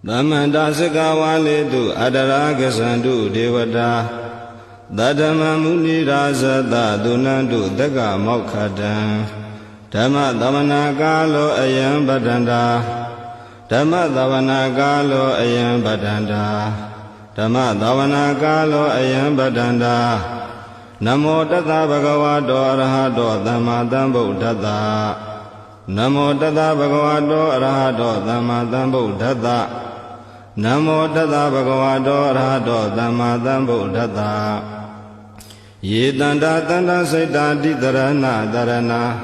Damanta Sikawale tu Adaraga Sandu Devata Dadama Muni Razada Dunandu Daga Mokkhadan Dhamma Davana Kalo Ayam Badanda Dhamma Davana Kalo Ayam Badanda Dhamma Davana Kalo Ayam Badanda Namo Tata Bhagavato Arahato Dhamma Sambuddhassa Namo Tata Bhagavato Arahato Dhamma Sambuddhassa Namo Tata Bhagavato Arahato Dhamma Sambuddhassa Yedanda Tanda Saita Ditarana Dharana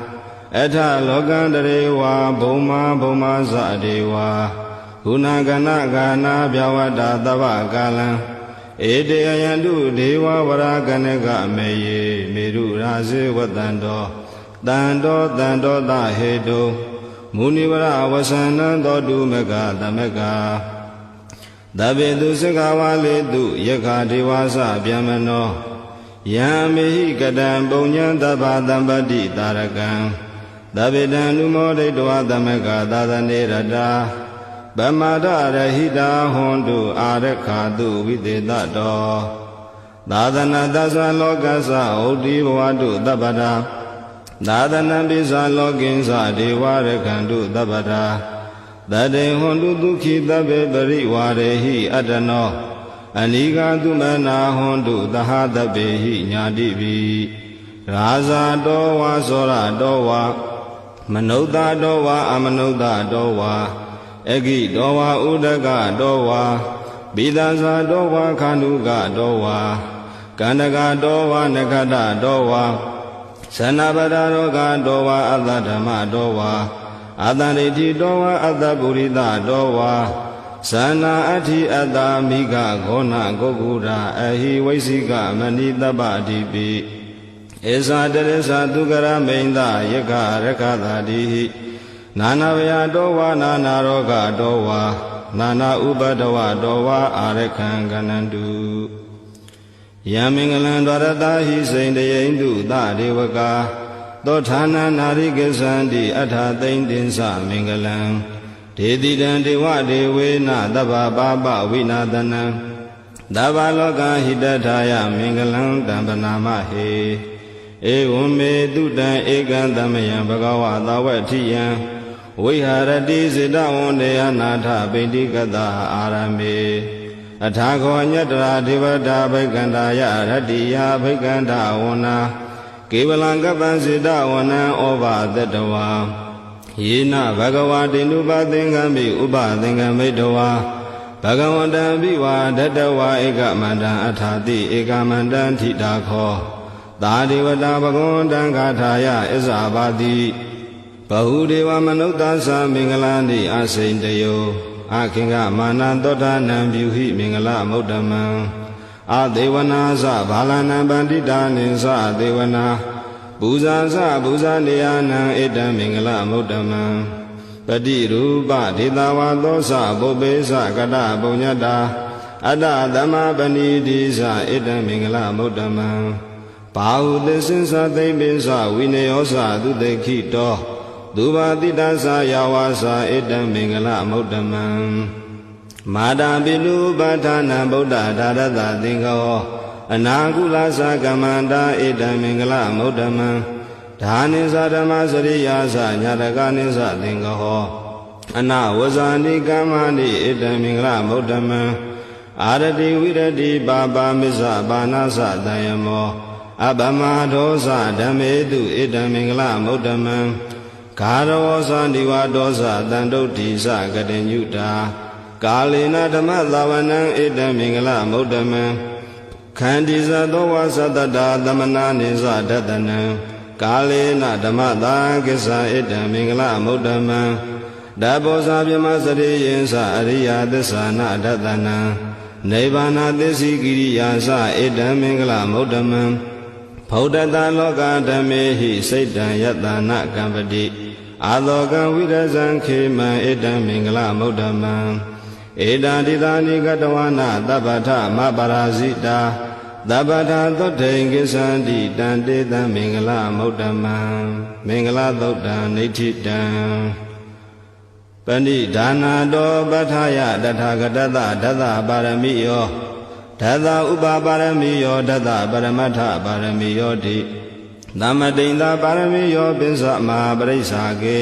Etha Lokandarewa Bhoma Bhoma Sadewa Gunagana Gana Vyavada Tava Kalam Ede Ayandu Deva Varaganega Meye Meru Razi Vatando Dando Dando Dahedo Munivara Vasanando Dumega Damega Davedu Sikawale Du Yaka Devasa Vyamano Yamehi Kadam Bonyan Dava Dambadi Tarakan Davedan Numode Dua Damega Dadane Rada Bamada Rahida Hondu Arekadu Videdato Dadana Dasa Lokasa Odi Wadu Dabada Dadana Bisa Loginsa Devarekandu Dabada Dade Hondu Dukhi Dabe Bari Warehi Adano Aniga Dumana Hondu Dahadabehi Nyadibi Raza Dowa Sora Dowa Manoda Dowa Amanoda Dowa Egi Dowa Udaga Dowa Bidaza Dowa Kanuga Dowa Kandaga Dowa Nakada Dowa Sanabada Roga Dowa Adadama Dowa Adaniti Dowa Adaburida Dowa Sana Ati Adamiga Gona Gogura Ahi Vaisiga Manita Badibi Esa Teresa Dugara Menda Yaka Rekada Dihi Nana Vya Dowa Nana Roga Dowa Nana Ubadawa Dowa Arekan Ganandu Yamingalan Dwaratahi Saindayendu Da Devaka Dotana Narigasandi Atha Daindinsa Mingalan Dedidan Dewa Devena Dava Baba Vinadana Dava Loka Hidataya Mingalan Dambanama He Evume Dudan Egandamayan Bhagava Dawatiyan Viharati Siddha Vondeya Natha Bindikata Arame Athako Nyatra Devata Bhaikandaya Ratiya Bhaikanda Vona Kevalangapa Siddha Vona Ova Datawa Yena Bhagavati Nupathingami Upathingami Dawa Bhagavata Viva Datawa Ekamanda Athati Ekamanda Thidakho Tadevata Bhagavata Gathaya Isabati Bahudeva Manutasa Mingalandi Asaindayo Akinga Manantota Nambyuhi Mingala Muddama Adevana Sa Bhalana Bandita Nisa Devana Buza Sa Buza Niyana Eda Mingala Muddama Pati Rupa Ditawa Dosa Bobesa Kata Bunyata Ada Dhamma Panidi Sa Eda Mingala Muddama Bahudesinsa Debisa Vineyosa Dudekito Duva Tidasa Yawasa Edam Mingala Muddamam Mada Bilu Bhatana Buddha Dadada Dingo Anagula Sakamanda Edam Mingala Muddamam Dhanisa Dhammasariyasa Nyadaganisa Dingo Anawasani Kamani Edam Mingala Muddamam Arati Virati Baba Misa Banasa Dayamo Abama Dosa Dhamedu Edam Mingala Muddamam Karawosa Divadosa Dandotisa Gadenyuta Kalina Dhamma Lavanang Ida Mingala Muddama Kandisa Dowa Sadada Dhamana Nisa Dadana Kalina Dhamma Dagisa Ida Mingala Muddama Dabosa Bhyamasari Yensa Ariya Desana Dadana Nivana Desi Giriyasa Ida Mingala Muddama Bhaudata Loka Dhamehi Saitan Yatana Kampati Aloka Vidasan Khema Eda Mingala Muddama Eda Didani Gatawana Dabata Mabarazita Dabata Thotengisandi Dandeta Mingala Muddama Mingala Dutta Nithitam ပဏိဒါနာတောပဋ္ဌာယတထာဂတတဒသပါရမိယောဒသဥပပါရမိယောဒသပရမတ္ထပါရမိယောတိသမတိန်သာပါရမိယောပိစ္ဆမဟာပရိစ္ဆာကေ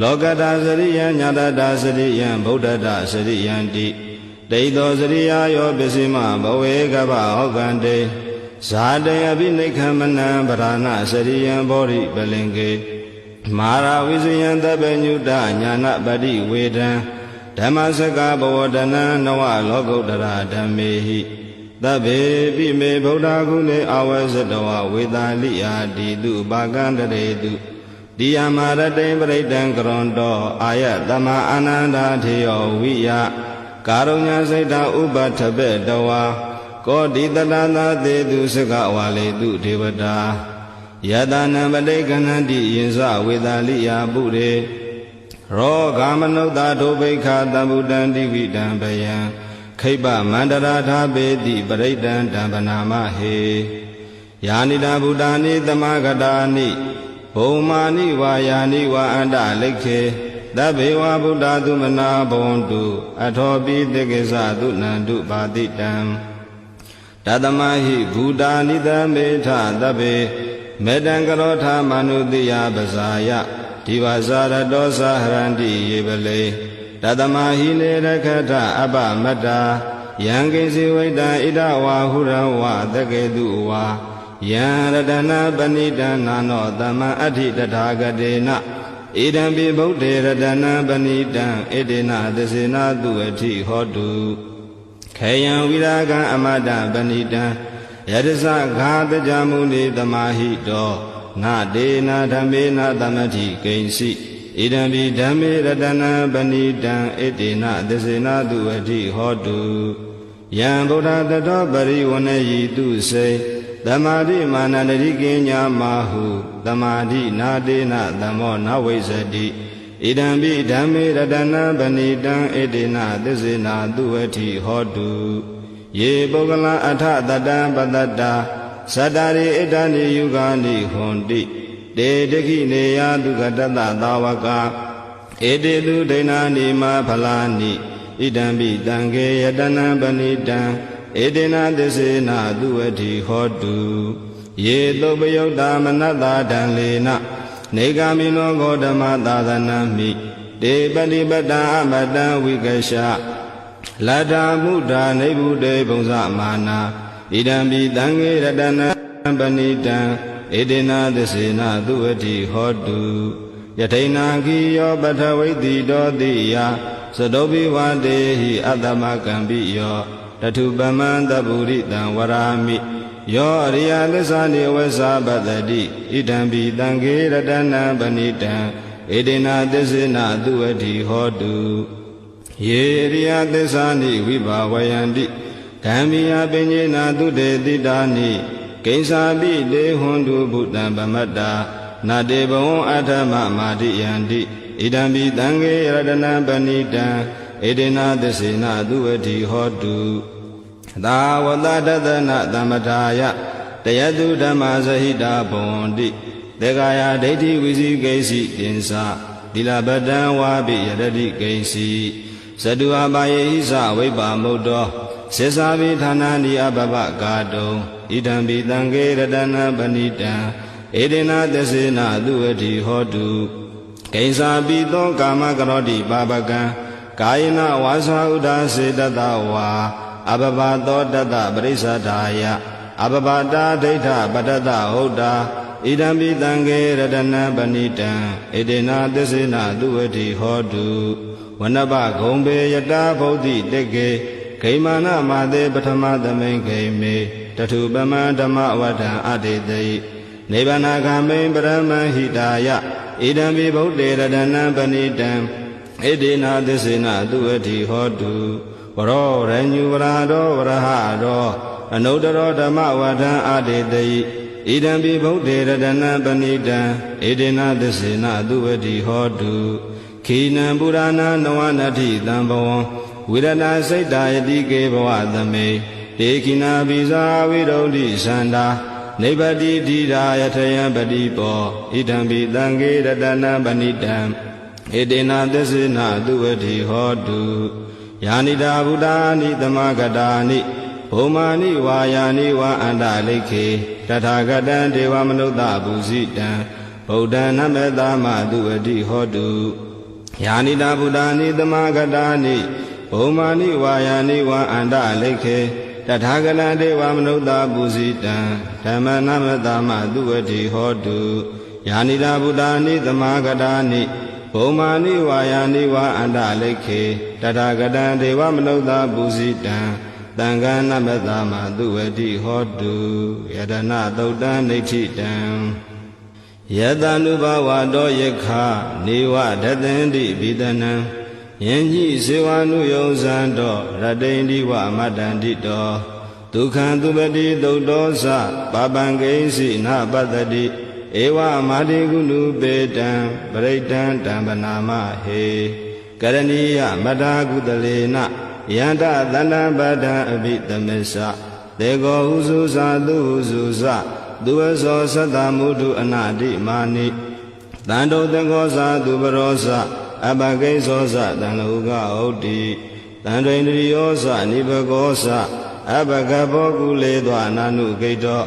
လောကတာစရိယံညာတတာစရိယံဗုဒ္ဓတာစရိယံတိဒိဋ္ဌောစရိယာယောပစ္စည်းမဘဝေကဗ္ဗဟောကံတေဇာတေအပိနိခမနံပရဏစရိယံဘောရိပလင်ကေမာရဝိဇယံတပ္ပညုတညာနပတိဝေဒံဓမ္မစကဘဝတနံနဝလောကုတ္တရာဓမ္မေဟိသဗ္ဗေပိမေဗုဒ္ဓဂုဏေအဝေဇတဝဝေသာလိယာတိတုပါကံတရေတုတိယမရတေပရိတံကရွန်တောအာယတမအာနန္ဒာထေယောဝိယကာရုညစိတ်တဥပထပေတဝါကောတိတတနာသေတုစကဝါလေတုဒေဝတာယတနံပတိကဏန္တိယင်္စဝေသာလိယာပုရေရောဂမနုဿာဒုဗိခာတံဗုဒ္ဓံတိဝိတံဘယံခိပမန္တရာထာပေတိပရိတံတံပနာမဟေယာနိတဗုဒ္ဓာနိသမဂတာနိဘုံမာနိဝါယာနိဝါအန္တလိခေသဗ္ဗေဝဗုဒ္ဓသုမနာဘဝန္တုအထောပိတေကိသသုနန္တုပါတိတံတသမဟိဘူတာနိသမေထသဗ္ဗေမေတံကရောထာမနုတိယပဇာယဒီဝဇာရတောသဟရန္တိယေပလေတသမဟိနေရခထအပမတ္တာယံကိစီဝိတံဣဒဝါဟုရဝသကေတုဝါယံရတနာပဏိတံနာနောသမံအဋ္ဌိတထာဂတေနဣဒံပိဗုဒ္ဓေရတနာပဏိတံဣတေနသစေနာတုအဋ္ဌိဟောတုခေယံဝိရာဂံအမတပဏိတံယတသဂါတကြမုနိသမာဟိတောနာဒေနာဓမ္မေနာသမတိကိဉ္စီဣဒံပိဓမ္မေရတနာပဏိတံဣတေနသစေနာတုအဋ္ဌိဟောတုယံဗုဒ္ဓတတောပရိဝဏယိတုစေသမာဓိမာနန္တိကိညာမာဟုသမာဓိနာဒေနသမ္မောနဝိဇ္ဇတိဣဒံပိဓမ္မေရတနာပဏိတံဣတေနသစေနာတုအဋ္ဌိဟောတုယေပုဂ္ဂလအထတတံပတ္တတာသတ္တရိဣတနိယုဂာနိဟွန်တိတေတခိနေယဒုက္ခတတသာဝကဧတေတုဒိဏာနိမဖလာနိဣဒံပိတံခေယတနံပဏိတံဧတေနသစေနာတုအဋ္ဌိဟောတုယေသုပယုတ်တာမနတ္တာဒံလေနနေဂာမိနောဂေါတမသာသနမိတေပတိပတ္တအမတံဝိကရှလတ္ထာမုဒ္ဒာနိဗ္ဗုတေဘုံဇမာနာဣဒံပိတံခေရတနံပဏိတံဧတေနသစေနာတုအဋ္ဌိဟောတုယထိဏခိယောပထဝိတိတောတိယသတောပိဝတေဟိအတ္တမကံပိယောတထုပမံတပုရိတံဝရာမိယောအရိယသစ္စာနိဝသပတ္တိဣဒံပိတံခေရတနံပဏိတံဧတေနသစေနာတုအဋ္ဌိဟောတုယေရိယသစ္စာနိဝိဘာဝယန္တိဓမ္မိယပဉ္စေနာတုတေတိတာနိကိဉ္စာပိတေဟွန်တုဘုတ္တံပမတ္တာနာတေဘဝံအထမမာတိယန္တိဣဒံပိတံခေရတနံပဏိတံဧတေနသစေနာတုအဋ္ဌိဟောတုသာဝတတသနာသမထာယတယတုဓမ္မဇဟိတာဘဝန္တိသေကာယဒိဋ္ဌိဝိဇိကိစီတင်္စာသီလပတံဝါပိယရတိကိဉ္စီဇတုအပါယေဟိသဝိပ္ပါမုတ်တောစေစာပိဌာနာနိအပပကာတုံဣဒံပိတံခေရတနံပဏိတံဧတေနသစေနာတုအဋ္ဌိဟောတုကိဉ္စာပိသောကာမကရောတိပါပကံကာယနာဝါစာဥဒ္ဒါစေတတဝါအပပသောတတပရိစ္ဆဒာယအပပတာဒိဋ္ဌပတ္တတဟုတ်တာဣဒံပိတံခေရတနံပဏိတံဧတေနသစေနာတုအဋ္ဌိဟောတုဝနပဂုံပေယတာဗုဒ္ဓိတေကေဂိမာနမာတေပထမသမိန်ဂိမေတထုပမံဓမ္မဝဋ္ဌံအတေတိနိဗ္ဗာနဂမိန်ပရမဟိတာယဣဒံပိဗုဒ္ဓေရတနံပဏိတံဣတေနသစေနာတုအဋ္ဌိဟောတုဝရောရညုဝရတောဝရဟတောအနုတ္တရောဓမ္မဝဋ္ဌံအတေတိဣဒံပိဗုဒ္ဓေရတနံပဏိတံဣတေနသစေနာတုအဋ္ဌိဟောတုခိနံပုရဏနဝနတ္ထိတံဘဝံဝိရဏစိတ်တာယတိကေဘဝသမေတေခိနာပိဇာဝိရုဒ္ဓိသန္တာနိဗ္ဗတိတိရာယထယံပတိပောဣဒံပိတံခေရတနံပဏိတံ ဧတေနသစ္စေနသူဝတိဟောတုယာနိတာဗုဒ္ဓာနိသမဂတာနိဘုမာနိဝါယာနိဝါအန္တလိခေတထာဂတံဒေဝမနုဿပုဇိတံဗုဒ္ဓံနမေတ္တာမသူဝတိဟောတုယာနိတာဗုဒ္ဓာနိသမဂတာနိဘုမာနိဝါယာနိဝါအန္တလိခေတထာဂတံဒေဝမနုဿပုဇိတံဓမ္မနမေတ္တာမသူဝတိဟောတုယာနိတာဗုဒ္ဓာနိသမဂတာနိဘုမာနိဝါယာနိဝါအန္တလိခေတထာဂတံဒေဝမနုဿပုဇိတံသံဃာနမတမသူဝတိဟောတုယတနာသုတ်တံနိဋ္ဌိတံယတ ानु ဘဝတောယခနေဝဒသန္တိဘိဒနံယင်ညိစေဝ ानु ယုံဇံတောရတိန္ဒီဝမတ္တန္တိတောဒုက္ခံသူပတိသုတ်တောသပပံကိဉ္စီနပတ္တိဧဝမာတိကုဏုပေတံပရိတံတံပနာမဟေကရဏီယမထာကုတလေနယန္တသန္တပတ္တံအဘိသမစ္ဆသေကောဟုစုသာသူဟုစုသသူဝသောသတ္တမုထုအနာတိမာနိတန္တုသကောသာသူပရောသအပကိဉ္စောသတံလောကဟုတ်တိတန္တိန္ဒရိယောသနိဘကောသအပကဘောကုလေသောအနာနုဂိတော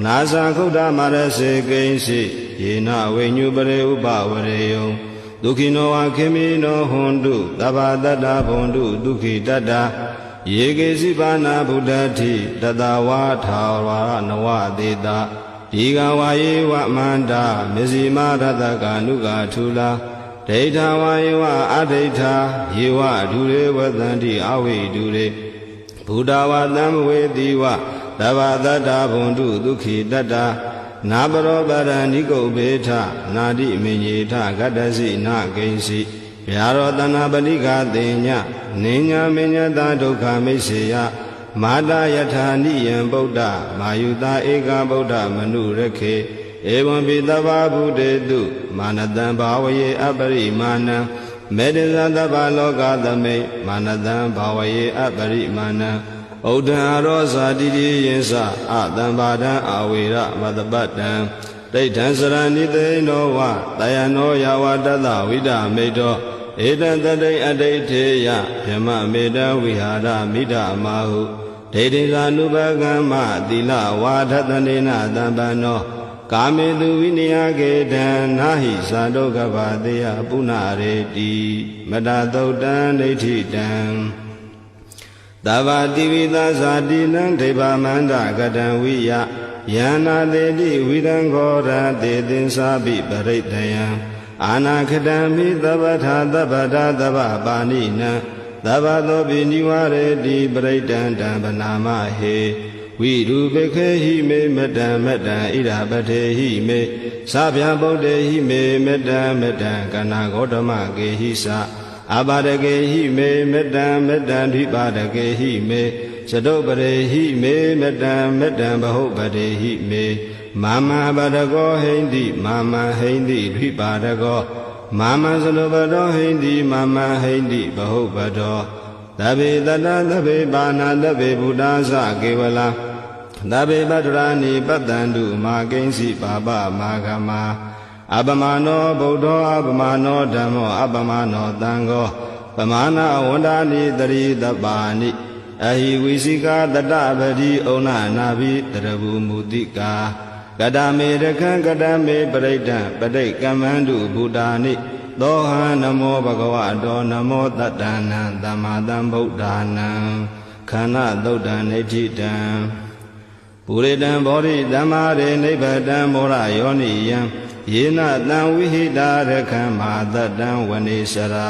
နာဇာခုဒ္ဓမာရစေကိဉ္စီယေနဝိညုပရေဥပဝရေယံဒုက္ခိနောဝခေမိနောဟွန်တုသဗ္ဗတတ္တဘွန်တုဒုက္ခိတတ္တယေကေစီပါဏဗုဒ္ဓတိတတဝါထာဝရနဝသေတာဒီကဝါယေဝမန္တာမေဇိမာရတကာနုကာထူလာဒိဋ္ဌဝါယေဝအဒိဋ္ဌာယေဝဒုရေဝသန္တိအဝိဒုရေဘုဒ္ဓဝါသံဝေတိဝသဗ္ဗတတ္တဘွန်တုဒုက္ခိတတ္တနာပရောပရဏိကုဘေထနာတိမေညေထဂတ္တစီနာကိဉ္စီဗျာရောတနာပတိကသေညနိညာမေညတာဒုက္ခမိစ္ဆေယမာတာယထာနိယံဗုဒ္ဓမာယုတာဧကဗုဒ္ဓမနုရခေဧဝံပိသဗ္ဗဗုတေတုမာနတံဘာဝယေအပရိမာဏံမေတ္တဇသဗ္ဗလောကသမိမာနတံဘာဝယေအပရိမာဏံဩဒံရောဇာတိတိယေသအတံဘာဒံအာဝေရမတပတ္တံဒိဋ္ဌံစရဏိသိနောဝတယနောယဝတတဝိဒမေတောဧတံတတိအဋိဋ္ဌေယဗြဟ္မမေတံဝိဟာရမိဒမာဟုဒိဋ္ဌိသာနုပကမ္မသီလဝါထတနေနသံပန္နောကာမေတုဝိနယကေတံနာဟိသာဒုက္ခဘာတေယပုဏ္ဏရေတိမတသုတ်တံဒိဋ္ဌိတံသဗ္ဗတိဝိသဇာတိနံဒိဗ္ဗမန္တကတံဝိယယန္နာတေတိဝိရံခောရတေသင်္စာပိပရိတယံအာနာခတံမိသဗ္ဗထာသဗ္ဗတာသဗ္ဗပါဏိနံသဗ္ဗသောပိနိဝရေတိပရိတံတံပနာမဟေဝိရူပခေဟိမေမတံမတံဣဒပထေဟိမေသဗျံဗုဒ္ဓေဟိမေမတံမတံကနာဂေါတမကေဟိသအပါဒကေဟိမေမတံမတံဓိပါဒကေဟိမေသတုပရေဟိမေမတံမတံဘဟုပတေဟိမေမာမပါဒကောဟိန္တိမာမဟိန္တိဓိပါဒကောမာမသလုပတောဟိန္တိမာမဟိန္တိဘဟုပတောသဗ္ဗေတတသဗ္ဗေပါဏသဗ္ဗေဘုဒ္ဓသကေဝလာသဗ္ဗေပတ္တရာနိပတ္တန္တုမာကိဉ္စီပါပမာဂမအပမနောဗုဒ္ဓောအပမနောဓမ္မောအပမနောသံဃောပမာဏဝန္ဒာနိတရိတပါဏိအဟိဝိစိကာတတပတိဩနနာဘိတရဘူမူတိကာကတမေရခံကတမေပရိဒံပဋိကမ္မန္တုဘုဒ္ဓာနိသောဟံနမောဘဂဝတောနမောတတ္တနံသမ္မာသမ္ဗုဒ္ဓာနံခန္ဓာသုတ်တံနိဋ္ဌိတံပုရိတံဘောဓိသမ္မာရေနိဗ္ဗတံမောရယောနိယံယေနတံဝိဟိတာရခံမာတတံဝနေစရာ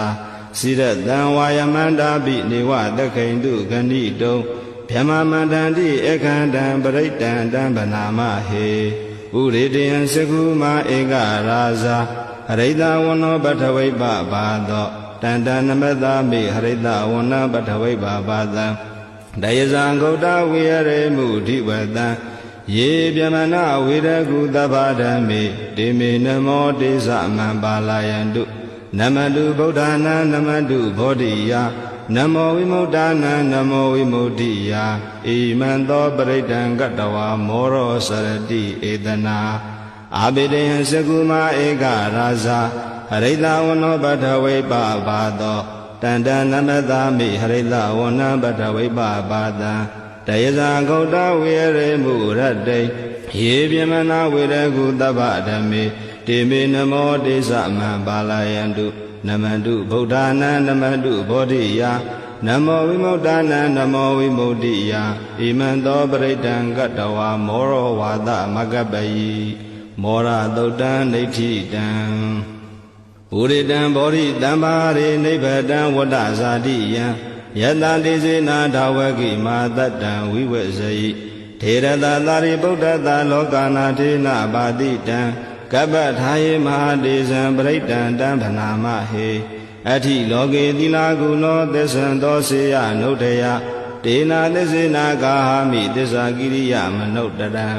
စိရတံဝါယမန္တာပိနေဝတခိန်တုဂဏိတုံဗြဟ္မမန္တန္တိအခန္တံပရိတံတံဗနာမဟေဥရိတယံစကုမာဧကရာဇာဟရိတဝနောပထဝိပဘာသောတန္တနမတမိဟရိတဝနပထဝိပဘာသံဒယဇံဂௌတဝိရရေမုဓိဝတံယေပြမနာဝိရကုသဗ္ဗဓမ္မေတေမေနမောတေသမံပါလာယန္တုနမတုဗုဒ္ဓနာနမတုဘောဓိယနမောဝိမု ddha နာနမောဝိမု ddhi ယဣမံသောပရိဒံကတဝါမောရောစရတိဧတနာအာဘိဒေယံစကုမာဧကရာဇာဟ ရိတဝနောပထဝိပပါသောတန္တနမတမိဟရိတဝနပထဝိပပါတံတယဇာဂௌတဝေရေမုရတ္တိယေပြမနာဝေရကုတဗ္ဗဓမ္မေတေမေနမောတေသမံပါဠယန္တုနမန္တုဗုဒ္ဓနာနမန္တုဘောဓိယနမောဝိမု ddha နာနမောဝိမု ddhi ယဣမံသောပရိတံကတ္တဝါမောရောဝါသမဂ္ဂပယိမောရသုတ်တံဒိဋ္ဌိတံပုရိတံဘောဓိတံပါရိနိဗ္ဗတံဝတ္တဇာတိယံယတတိစေနာဓဝကိမာတတံဝိဝေဇယိထေရတသာရိပုတ္တတလောကနာထေနပါတိတံကပ္ပထာယေမဟာတေဇံပရိတံတံဗနာမဟေအထိလောကေသီလာကုလောသစ္ဆံသောစေယနုဋ္ဌယတေနာသစ္စေနာကာဟမိသစ္စာကိရိယမနုဋ္ဌတံ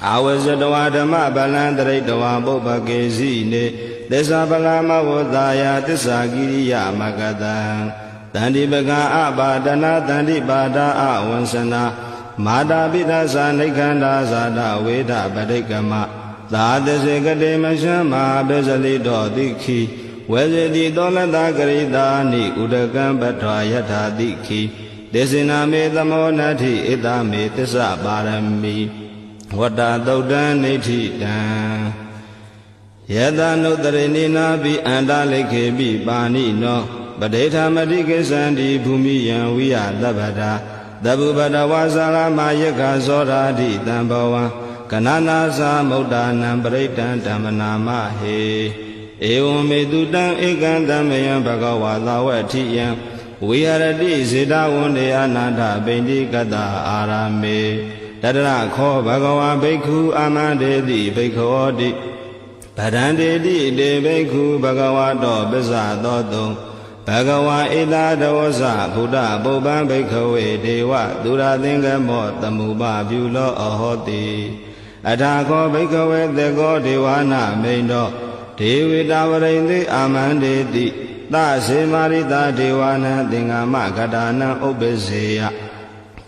အာဝဇတဝါဓမ္မဗလံတရိတဝါပုပ္ပကေစီနေသစ္စာပလမဝသာယသစ္စာကိရိယမဂတံတန္တိပကအပါဒနာတန္တိပါဒအဝံစနာမာတာပိသသာနိခန္ဓာဇာတဝေဒပရိကမသာသစေကတိမရှမဟာပစ္စလိတောတိခိဝေဇတိတောလတဂရိတာနိဥဒကံပထွာယထာတိခိဒေသနာမေသမောနတ္ထိဣတမေသစ္စာပါရမီဝတ္တသုတ်တံနိဋ္ဌိတံယတနုတရိနိနာပိအန္တလိခေပိပါဏိနောပဋိဌာမတိကိသန္တိဘူမိယံဝိယသဗ္ဗတာသဗ္ဗပတဝါစာရမယက္ခဇောရာတိတံဘဝံကနနာသမုဒ္ဒနာပရိတံဓမ္မနာမဟေဧဝံမေတုတံဧကံတမယံဘဂဝါသဝဋ္ဌိယံဝိဟရတိစေတဝန္တေအနာထပိန္တိကတအာရမေတတရခောဘဂဝါဘိက္ခုအာမန္တေတိဘိက္ခောတိဗရန္တေတိတေဘိက္ခုဘဂဝါတောပစ္စသောတုံဘဂဝါဧတာတဝဇဘုဒ္ဓပုပ္ပံဘိက္ခဝေဒေဝသူရသင်္ကမောတမုပပြုလောအဟောတိအထာခောဘိက္ခဝေသေကောဒေဝနာမိန်တောဒေဝေတဝရိန္တိအာမန္တေတိသစေမာရိတာဒေဝနံသင်္ဃမကတာနံဥပ္ပစေယ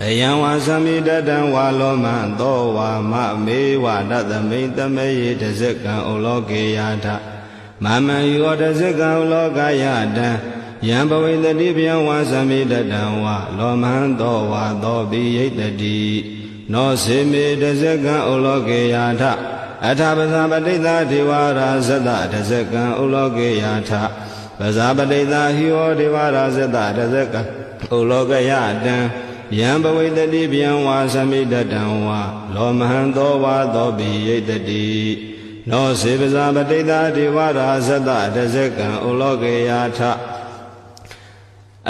အယံဝါသမိတတံဝါလောမံသောဝါမမေဝတသမိတမေယေတဇကံဩလောကေယထမမံယောတဇကံဩလောကယတံယံဘဝိတတိဗျံဝါသမိတတံဝါလောမံသောဝါသောပိယိတတိနောစေမေတဇကံဩလောကေယထအထပဇာပတိတာဒေဝရာဇတတဇကံဩလောကေယထပဇာပတိတာဟိဝဒေဝရာဇတတဇကံဩလောကယတံယံဘဝိတတိဗျံဝါသမိတတံဝါလောမဟံသောဝါသောပိယိတတိနောစေပဇာပတိတာဒေဝရာဇတတဇကံဩလောကေယထ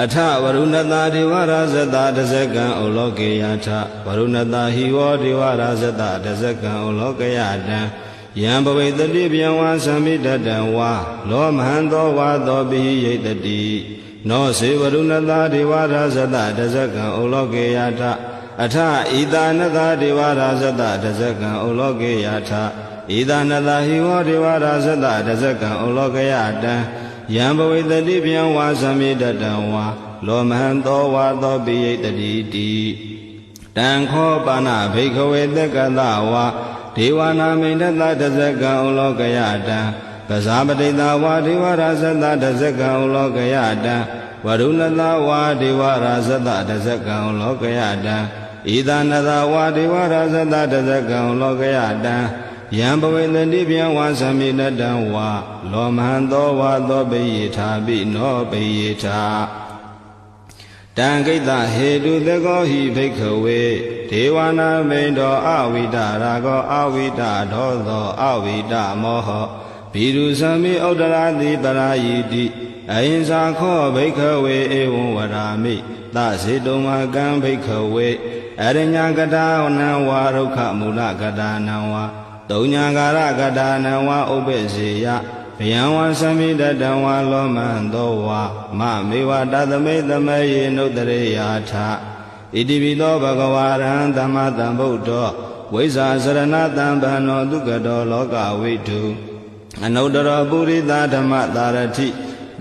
အထဝရုဏတာဒေဝရာဇတတဇကံဩလောကေယထဝရုဏတာဟိဝဒေဝရာဇတတဇကံဩလောကယတံယံဘဝိတတိဗျံဝါသမိတတံဝါလောမဟံသောဝါသောပိယိတတိနောစေဝရုဏတာဒေဝရာဇတတဇကံဩလောကေယထအထဣတာနတာဒေဝရာဇတတဇကံဩလောကေယထဣတာနတာဟိဝဒေဝရာဇတတဇကံဩလောကယတံယံဘဝိတတိဗျံဝါသမိတတံဝါလောမဟံသောဝါသောပိယိတတိတိတံခောပါဏဘိက္ခဝေတက္ကသဝါဒေဝနာမိတတတဇကံဩလောကယတံပဇာပတိတာဝါဒေဝရာဇတတဇကံဩလောကယတံဝရုဏတဝါဒေဝရာဇတတဇကံဩလောကယတံဣဒနတဝါဒေဝရာဇတတဇကံဩလောကယတံယံဘဝေတတိဗျံဝါသမိတတံဝါလောမဟံသောဝါသောပိယေထာပိနောပိယေထာတံကိတ္တဟေတုသကောဟိဘိက္ခဝေဒေဝနာမိန်တောအဝိဒရာဂောအဝိဒဒောသောအဝိဒမောဟဘိရုသမိဥဒ္ဒရာတိပရာယိတိအဟိံသာခောဘိက္ခဝေဧဝံဝရာမိသစေတုံမကံဘိက္ခဝေအရညကတာနံဝါရုခမူလကတာနံဝါတုံညာကာရကတာနံဝါဥပ္ပစေယဗျံဝါသမိတတံဝါလောမံသောဝါမမေဝတသမိတမေယေနုတရေယာထဣတိပိသောဘဂဝါရံသမ္မာသမ္ဗုဒ္ဓောဝိဇ္ဇာစရဏတံဗန္နောဒုက္ကတောလောကဝိတုအနုတ္တရောပုရိသဓမ္မသာရတိ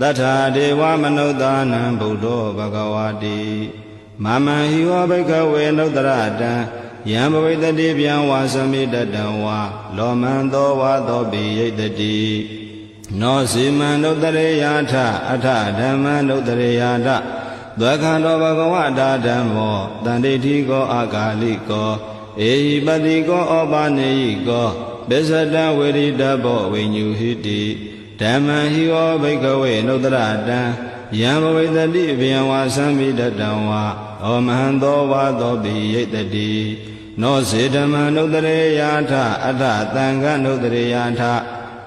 တထာဒေဝမနုဿာနံဗုဒ္ဓောဘဂဝါတိမမံဟိဝဘိက္ခဝေနုတ္တရတံယံဘဝိတတိဗျံဝါသမိတတံဝါလောမံသောဝါသောပိယိတတိ နောစီမံနုတ္တရေယာထအထဓမ္မနုတ္တရေယာထသက္ခန္တောဘဂဝတာဓမ္မောတန္တိတိကောအာဂါလိကောဧဟိပတိကောဩပါနေယိကောပစ္စတံဝေရိတဘောဝိညုဟိတိဓမ္မံဟိဝဘိကဝေနုတ္တရတံယံဘဝိတတိဘယံဝါသံမိတတံဝါဩမဟံသောဝါသောပိယိတတိနောစေဓမ္မနုတ္တရေယာထအထသံဃနုတ္တရေယာထ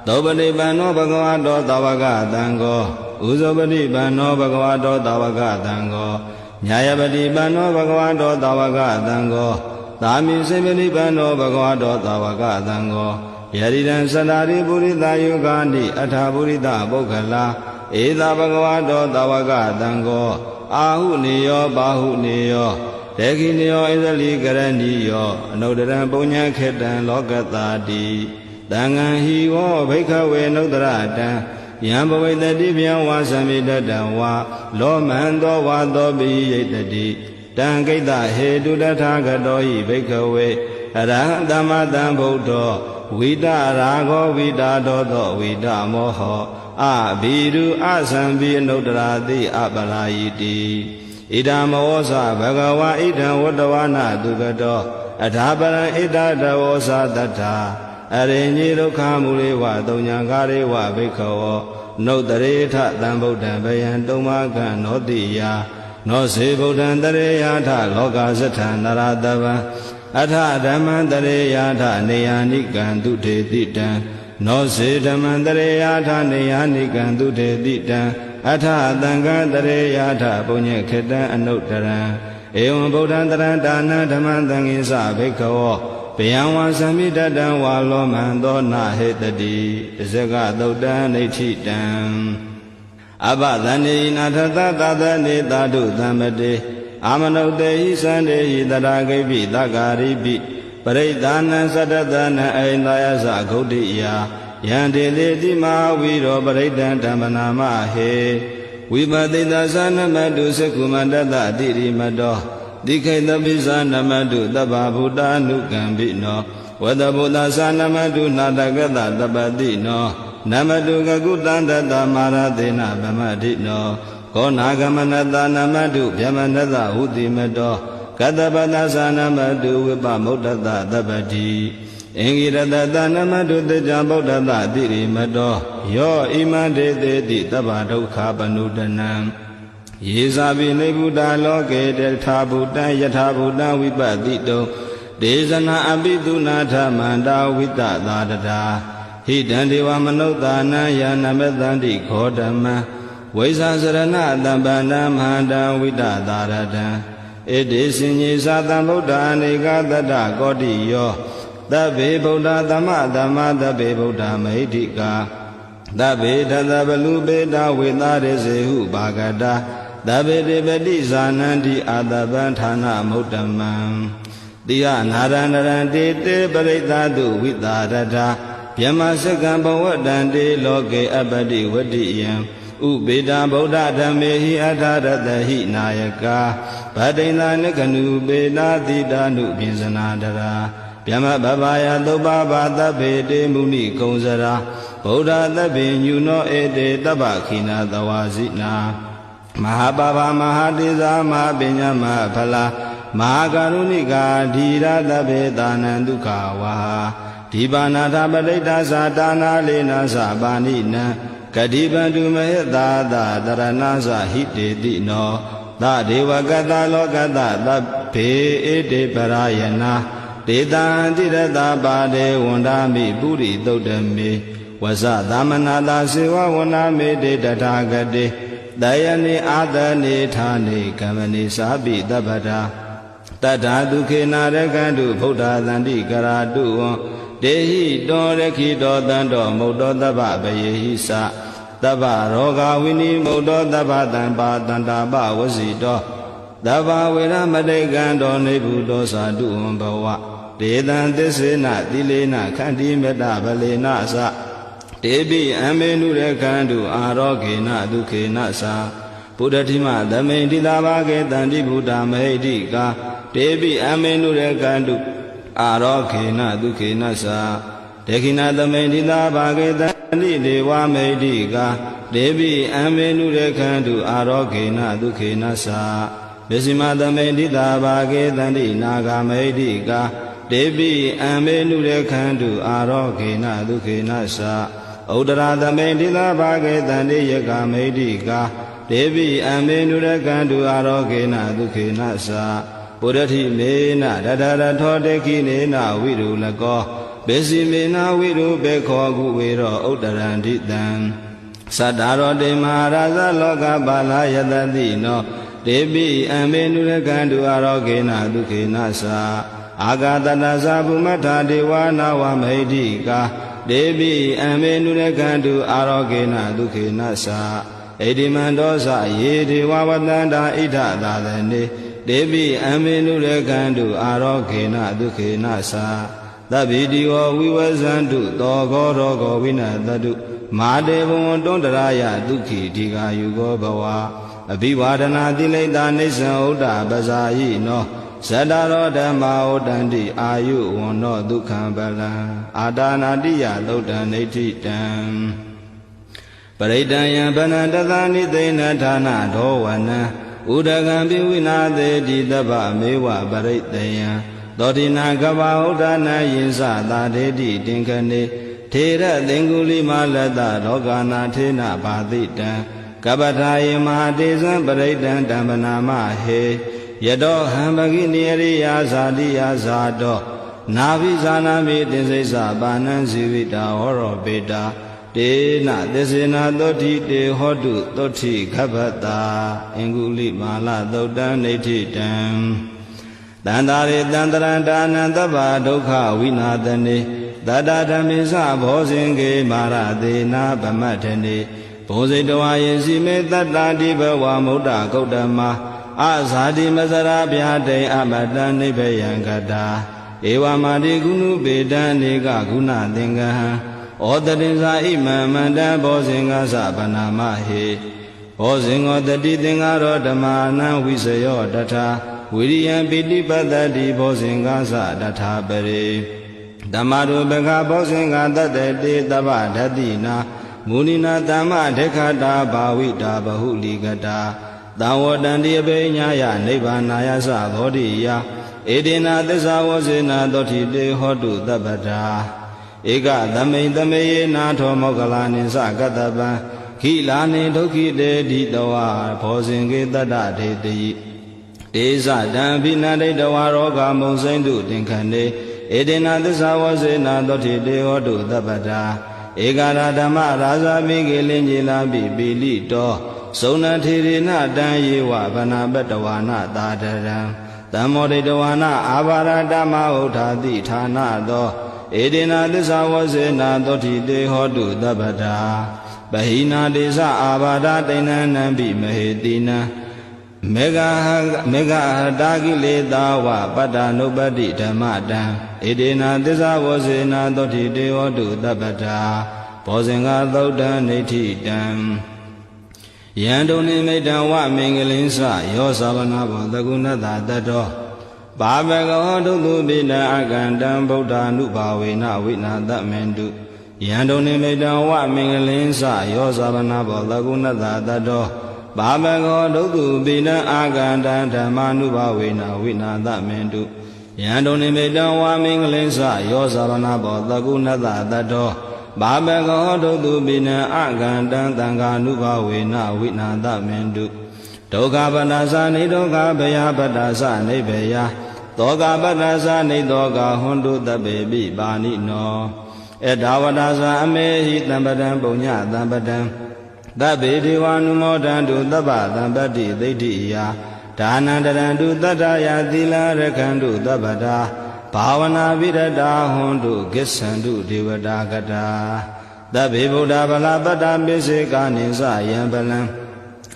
သောပတိပန္နောဘဂဝတောသာဝကသံဃောဥဇောပတိပန္နောဘဂဝတောသာဝကသံဃောညာယပတိပန္နောဘဂဝတောသာဝကသံဃောသာမိစေပတိပန္နောဘဂဝတောသာဝကသံဃောယရိတံသတ္တာရိပုရိသယုဂာနိအထာပုရိသပုဂ္ဂလာဧသာဘဂဝတောသာဝကသံဃောအာဟုနေယောဘာဟုနေယောတေခိနေယောဣဇလိကရဏီယောအနုတ္တရံပုညံခေတံလောကတာတိသံဃံဟိဝောဘိက္ခဝေနုတ္တရတံယံဘဝိတတိဗျံဝါသမိတတံဝါလောမန္တောဝါသောပိယိတတိတံကိတ္တဟေတုတထာဂတောဟိဘိက္ခဝေအရဟံသမ္မာတံဗုဒ္ဓောဝိတရာဂောဝိတာဒောသောဝိတမောဟောအဘိရုအသံပိအနုတ္တရာတိအပလာယိတိဣဒံမောဇဘဂဝါဣဒံဝတ္တဝနာတုကတောအထာပရံဣဒတဝောဇတတ္ထာအရိညိဒုက္ခမူလေဝတုံညာကာရေဝဘိက္ခဝောနုတ္တရေထသံဗုဒ္ဓံဘယံတုံမကံနောတိယနောစေဗုဒ္ဓံတရေယာထလောကသထံနရတဗံအထဓမ္မံတရေယာထနေယာနိကံတုထေတိတံနောစေဓမ္မံတရေယာထနေယာနိကံတုထေတိတံအထသံဃံတရေယာထပုညေခေတံအနုတ္တရံဧဝံဗုဒ္ဓံတရံဒါနံဓမ္မံသံဃိသဘိက္ခဝောဘယံဝါသမိတတံဝါလောမန္တောနာဟေတတိတဇဂသုတ်တံနေဋ္ဌိတံအဘသန္တိနာထသသသနေသာဓုသမ္မတေအာမနုတေဟိသန္တေဟိတရာဂိပိသဂါရိပိပရိဒာနံသတ္တသနံအိန္ဒယသဂုဋ္ဌိယာယံတေလေတိမဝိရောပရိဒံဓမ္မနာမဟေဝိပတိတသနမတုသကုမန္တတတိရိမတောတိခိတပိသနမတုတဗ္ဗဗုဒ္ဓ ानु ကံပိနောဝတဗုဒ္ဓသနမတုနာတကတတပတိနောနမတုကကုတန္တတမာရသေနဗမတိနောခောနာဂမနတနမတုဗျမနတဟုတိမတောကတပတသနမတုဝိပမုဒ္ဒတတပတိအင်္ဂိရတတနမတုတေဇံဗုဒ္ဓတတိရိမတောယောဣမံဒေသေတိတဗ္ဗဒုက္ခပနုတနံယေဇာပိနေဗုဒ္ဓလောကေတထာဗုဒ္ဓံယထာဗုဒ္ဓံဝိပတိတုံဒေဇနာအပိသုနာထမန္တာဝိတသာတတာဟိတံဒေဝမနုဿာနံယာနမတန္တိခောဓမ္မံဝိဇာစရဏတမ္ပန္နမန္တံဝိတသာရတံဣတိစင်ကြီးသာတံဗုဒ္ဓအနေကတတကောတိယောသဗ္ဗေဗုဒ္ဓသမ္မာသမ္မာသဗ္ဗေဗုဒ္ဓမဟိတိကာသဗ္ဗေထသဗ္ဗလူပေတဝေသရေစေဟုဘာဂတာသဗ္ဗေတေပတိဇာနန္တိအာတပံဌာနမုဒ္ဓမံတိယနာရဏရံတေတေပရိသတုဝိတာရထာဗျမစကံဘဝတံတေလောကေအပတိဝတ္တိယံဥပေတံဗုဒ္ဓဓမ္မေဟိအထာရတဟိနာယကာဗဒိန္ဒနကနုပေနာတိတာနုပိစနာတရာဗျမဘဗာယသုပ္ပဘာသဗ္ဗေတေမုနိကုံစရာဗုဒ္ဓသဗ္ဗေညုနောဧတေတဗ္ဗခိနာသဝါစိနာမဟာပါပမဟာတေဇာမဟာပညာမဟာဖလာမဟာကရုဏိကာဓီရသဗ္ဗေသာနံဒုက္ခဝါဒီပါဏာထပရိတ္တသာတာနာလေနာသပါဏိနံကတိပန္တုမဟေသာသာတရဏသဟိတေတိနောသဒေဝကတလောကတသဗ္ဗေဧတေပရာယနာဒေတံတိရတပါဒေဝန္ဒာမိပုရိသုတ်တမေဝဇသမနာတာစေဝဝနာမေတေတထာဂတေတယနိအာတနိဌာနိကမ္မနိသာပိတပ္ပတာတတ္ထာဒုခေနာရကံတုဗုဒ္ဓသန္တိကရာတုဝံတေဟိတောရခိတောတန္တောမုတ်တောတဗ္ဗဗယေဟိသတဗ္ဗရောဂဝိနိမုတ်တောတဗ္ဗတံပါတန္တာပဝစီတောတဗ္ဗဝေရမတိကံတောနေဗုတောသာတုဝံဘဝဒေတံသစ္စေနတိလေနခန္တိမေတ္တဗလေနသတေပိအမေနုရခန္တုအာရောဂေနဒုခေနသာဘုဒ္ဓတိမသမိန်တိလာဘာကေတန္တိဗုဒ္ဓမဟိတိကာတေပိအမေနုရခန္တုအာရောဂေနဒုခေနသာ ဒေခိနာသမိန်တိသာဘာဂေတတိဒေဝမိတ်တိကာဒေဝိအမေနုရခန္တုအာရောဂေနဒုခေနသာမေစီမသမိန်တိသာဘာဂေတတိနာဂမိတ်တိကာဒေဝိအမေနုရခန္တုအာရောဂေနဒုခေနသာဥဒရာသမိန်တိသာဘာဂေတတိယကမိတ်တိကာဒေဝိအမေနုရခန္တုအာရောဂေနဒုခေနသာပုရတိမေနရတရထောတေခိနေနဝိရုလကောဘေစီမေနဝိရုဘေခောကုဝေရောဥဒရန္တိတံသတ္တရောတေမဟာရာဇလောကပါလာယတတိနောဒေပိအမေနုရကန္တုအာရောဂေနဒုခေနသာအာဂတတသဗုမထာဒေဝနာဝမိတ်တိကာဒေပိအမေနုရကန္တုအာရောဂေနဒုခေနသာဣတိမန္တောသယေဒေဝဝတန္တာဣဒသာသနေဒေပိအမေနုရကန္တုအာရောဂေနဒုခေနသာသဗ္ဗိတိဝဝိဝဇန္တုသောဂောရောဂောဝိနတတုမာတေဘဝံတွန္တရာယဒုက္ခိဒီဃာယုဂောဘဝအဘိဝါဒနာတိလိတာနိစ္စံဥဒ္ဒပဇာယိနောဇတ္တရောဓမ္မာဥဒ္ဒန္တိအာယုဝန္နောဒုက္ခံပလံအာဒါနာတိယသုတ်တံနေဋ္ဌိတံပရိတံယံဗနတသနိသိဏဌာနဒောဝနံဥဒကံပိဝိနာသေတိတဗ္ဗမေဝပရိတယံသောတိနာကဗ္ဗဥဒ္ဒနာယင်္စသာဒေတိတင်ခနေထေရသင်္ကုလိမလတ္တလောကနာထေနဘာတိတံကပ္ပထာယေမဟာတေဇံပရိတံတံပနာမဟေယတောဟံပဂိနိရိယာဇာတိယဇာတောနာဘိဇာနာမိတင်စိစ္ဆပါဏံဇီဝိတာဟောရောပေတာတေနသစ္စေနာသောတိတေဟောတုသောတိခဗ္ဗတာအင်္ဂုလိမာလသုတ်တံနေဋ္ဌိတံတန္တာရေတန္တရံဒါနံသဗ္ဗဒုက္ခဝိနာသနေတတ္တဓမ္မေသဘောဇင်ကေမာရသေနာဗမတ္ထနေဘုံစိတဝါယေစီမေတတ္တာတိဘဝမုဒ္ဒဂௌတမအဇာတိမစရာဗျာတိအမတံနိဗ္ဗယံကတာဧဝမာတိကုဏုပေတံနေကဂုဏသင်္ကဟံဩတတင်္စာဣမံမန္တဘောဇင်္ဂသဗနာမဟေဘောဇင်္ဂောတတိသင်္ဃရောဓမ္မာနံဝိစယောတထာဝိရိယံပိဋိပတ္တိဘောဇင်္ဂသတထာပရိဓမ္မရူပကဘောဇင်္ဂတတတေတဗ္ဗဓတ္တိနာမုနိနာသမ္မဒေခတာဘာဝိတာဘဟုလိကတာသံဝတန္တိအပိညာယနိဗ္ဗာနာယသဘောဓိယဧတေနာသစ္စာဝဇေနာသောတိတေဟောတုသဗ္ဗတာဧကသမိန်သမေယေနာထောမောကလာနိသကတ္တပံခိလာနိဒုက္ခိတေတိတဝါဘောဇင်ကေတတ္တဒေတိတေဇတံဘိနတိတဝါရောဂမုံစိမ့်တုတင်ခဏေဧတေနာသစ္စာဝဇေနာသောတိတေဟောတုသဗ္ဗတာဧကရာဓမ္မရာဇာမိကေလင်ကြီးလာပိပိလိတောသုဏထေရဏတံယေဝဗနာပတဝါနသာတရံတမောဒိတဝါနအာဘာရတမဟုတ်ထာတိဌာနသောဧတေနာသစ္စာဝဇေနာသောတိတေဟောတုသဗ္ဗတာပဟိနာတေသအာဘာဒတိဏနံပိမဟေတိနံမေဃဟတာကိလေသာဝပတ္တနုပတ္တိဓမ္မတံဧတေနာသစ္စာဝဇေနာသောတိတေဟောတုသဗ္ဗတာဘောဇင်္ဂသုတ်တံနေဋ္ဌိတံယံတုန်နိမိတံဝမင်္ဂလင်းစယောသဗနာဘောသကုဏတတတောဘာဘဂဝဒုသုပိတံအကန္တံဗုဒ္ဓ ानु ဘာဝေနဝိနာတမေန္တုယံတုန်နိမိတံဝမင်္ဂလင်းစယောသဗနာဘောသကုဏတတတောဘာဘဂဝဒုသုပိတံအကန္တံဓမ္မာနုဘာဝေနဝိနာတမေန္တုယံတုန်နိမိတံဝမင်္ဂလင်းစယောသဗနာဘောသကုဏတတတောဘာဘဂဝဒုသုပိနံအကန္တံသံဃာနုဘာဝေနဝိနာတမေန္တုဒုက္ခပတ္တသနိဒုက္ခဘယပတ္တသနိဗ္ဗယသောကပတ္တသနိသောကဟွန်တုတပေပိပါဏိနောဧဒါဝတ္တသအမေဟိတံပတံပုညတံပတံသဗ္ဗေဒေဝ ानु မောဒန္တုသဗ္ဗသံပတ္တိသိဋ္ဌိယဒါနန္တရန္တုတတ္တယသီလရခန္တုသဗ္ဗတာဘာဝနာပိရတာဟွန်တုကိစ္ဆန္တုဒေဝတာကတာသဗ္ဗေဗုဒ္ဓဗလာပတ္တပိစေကာနိသယံပလံ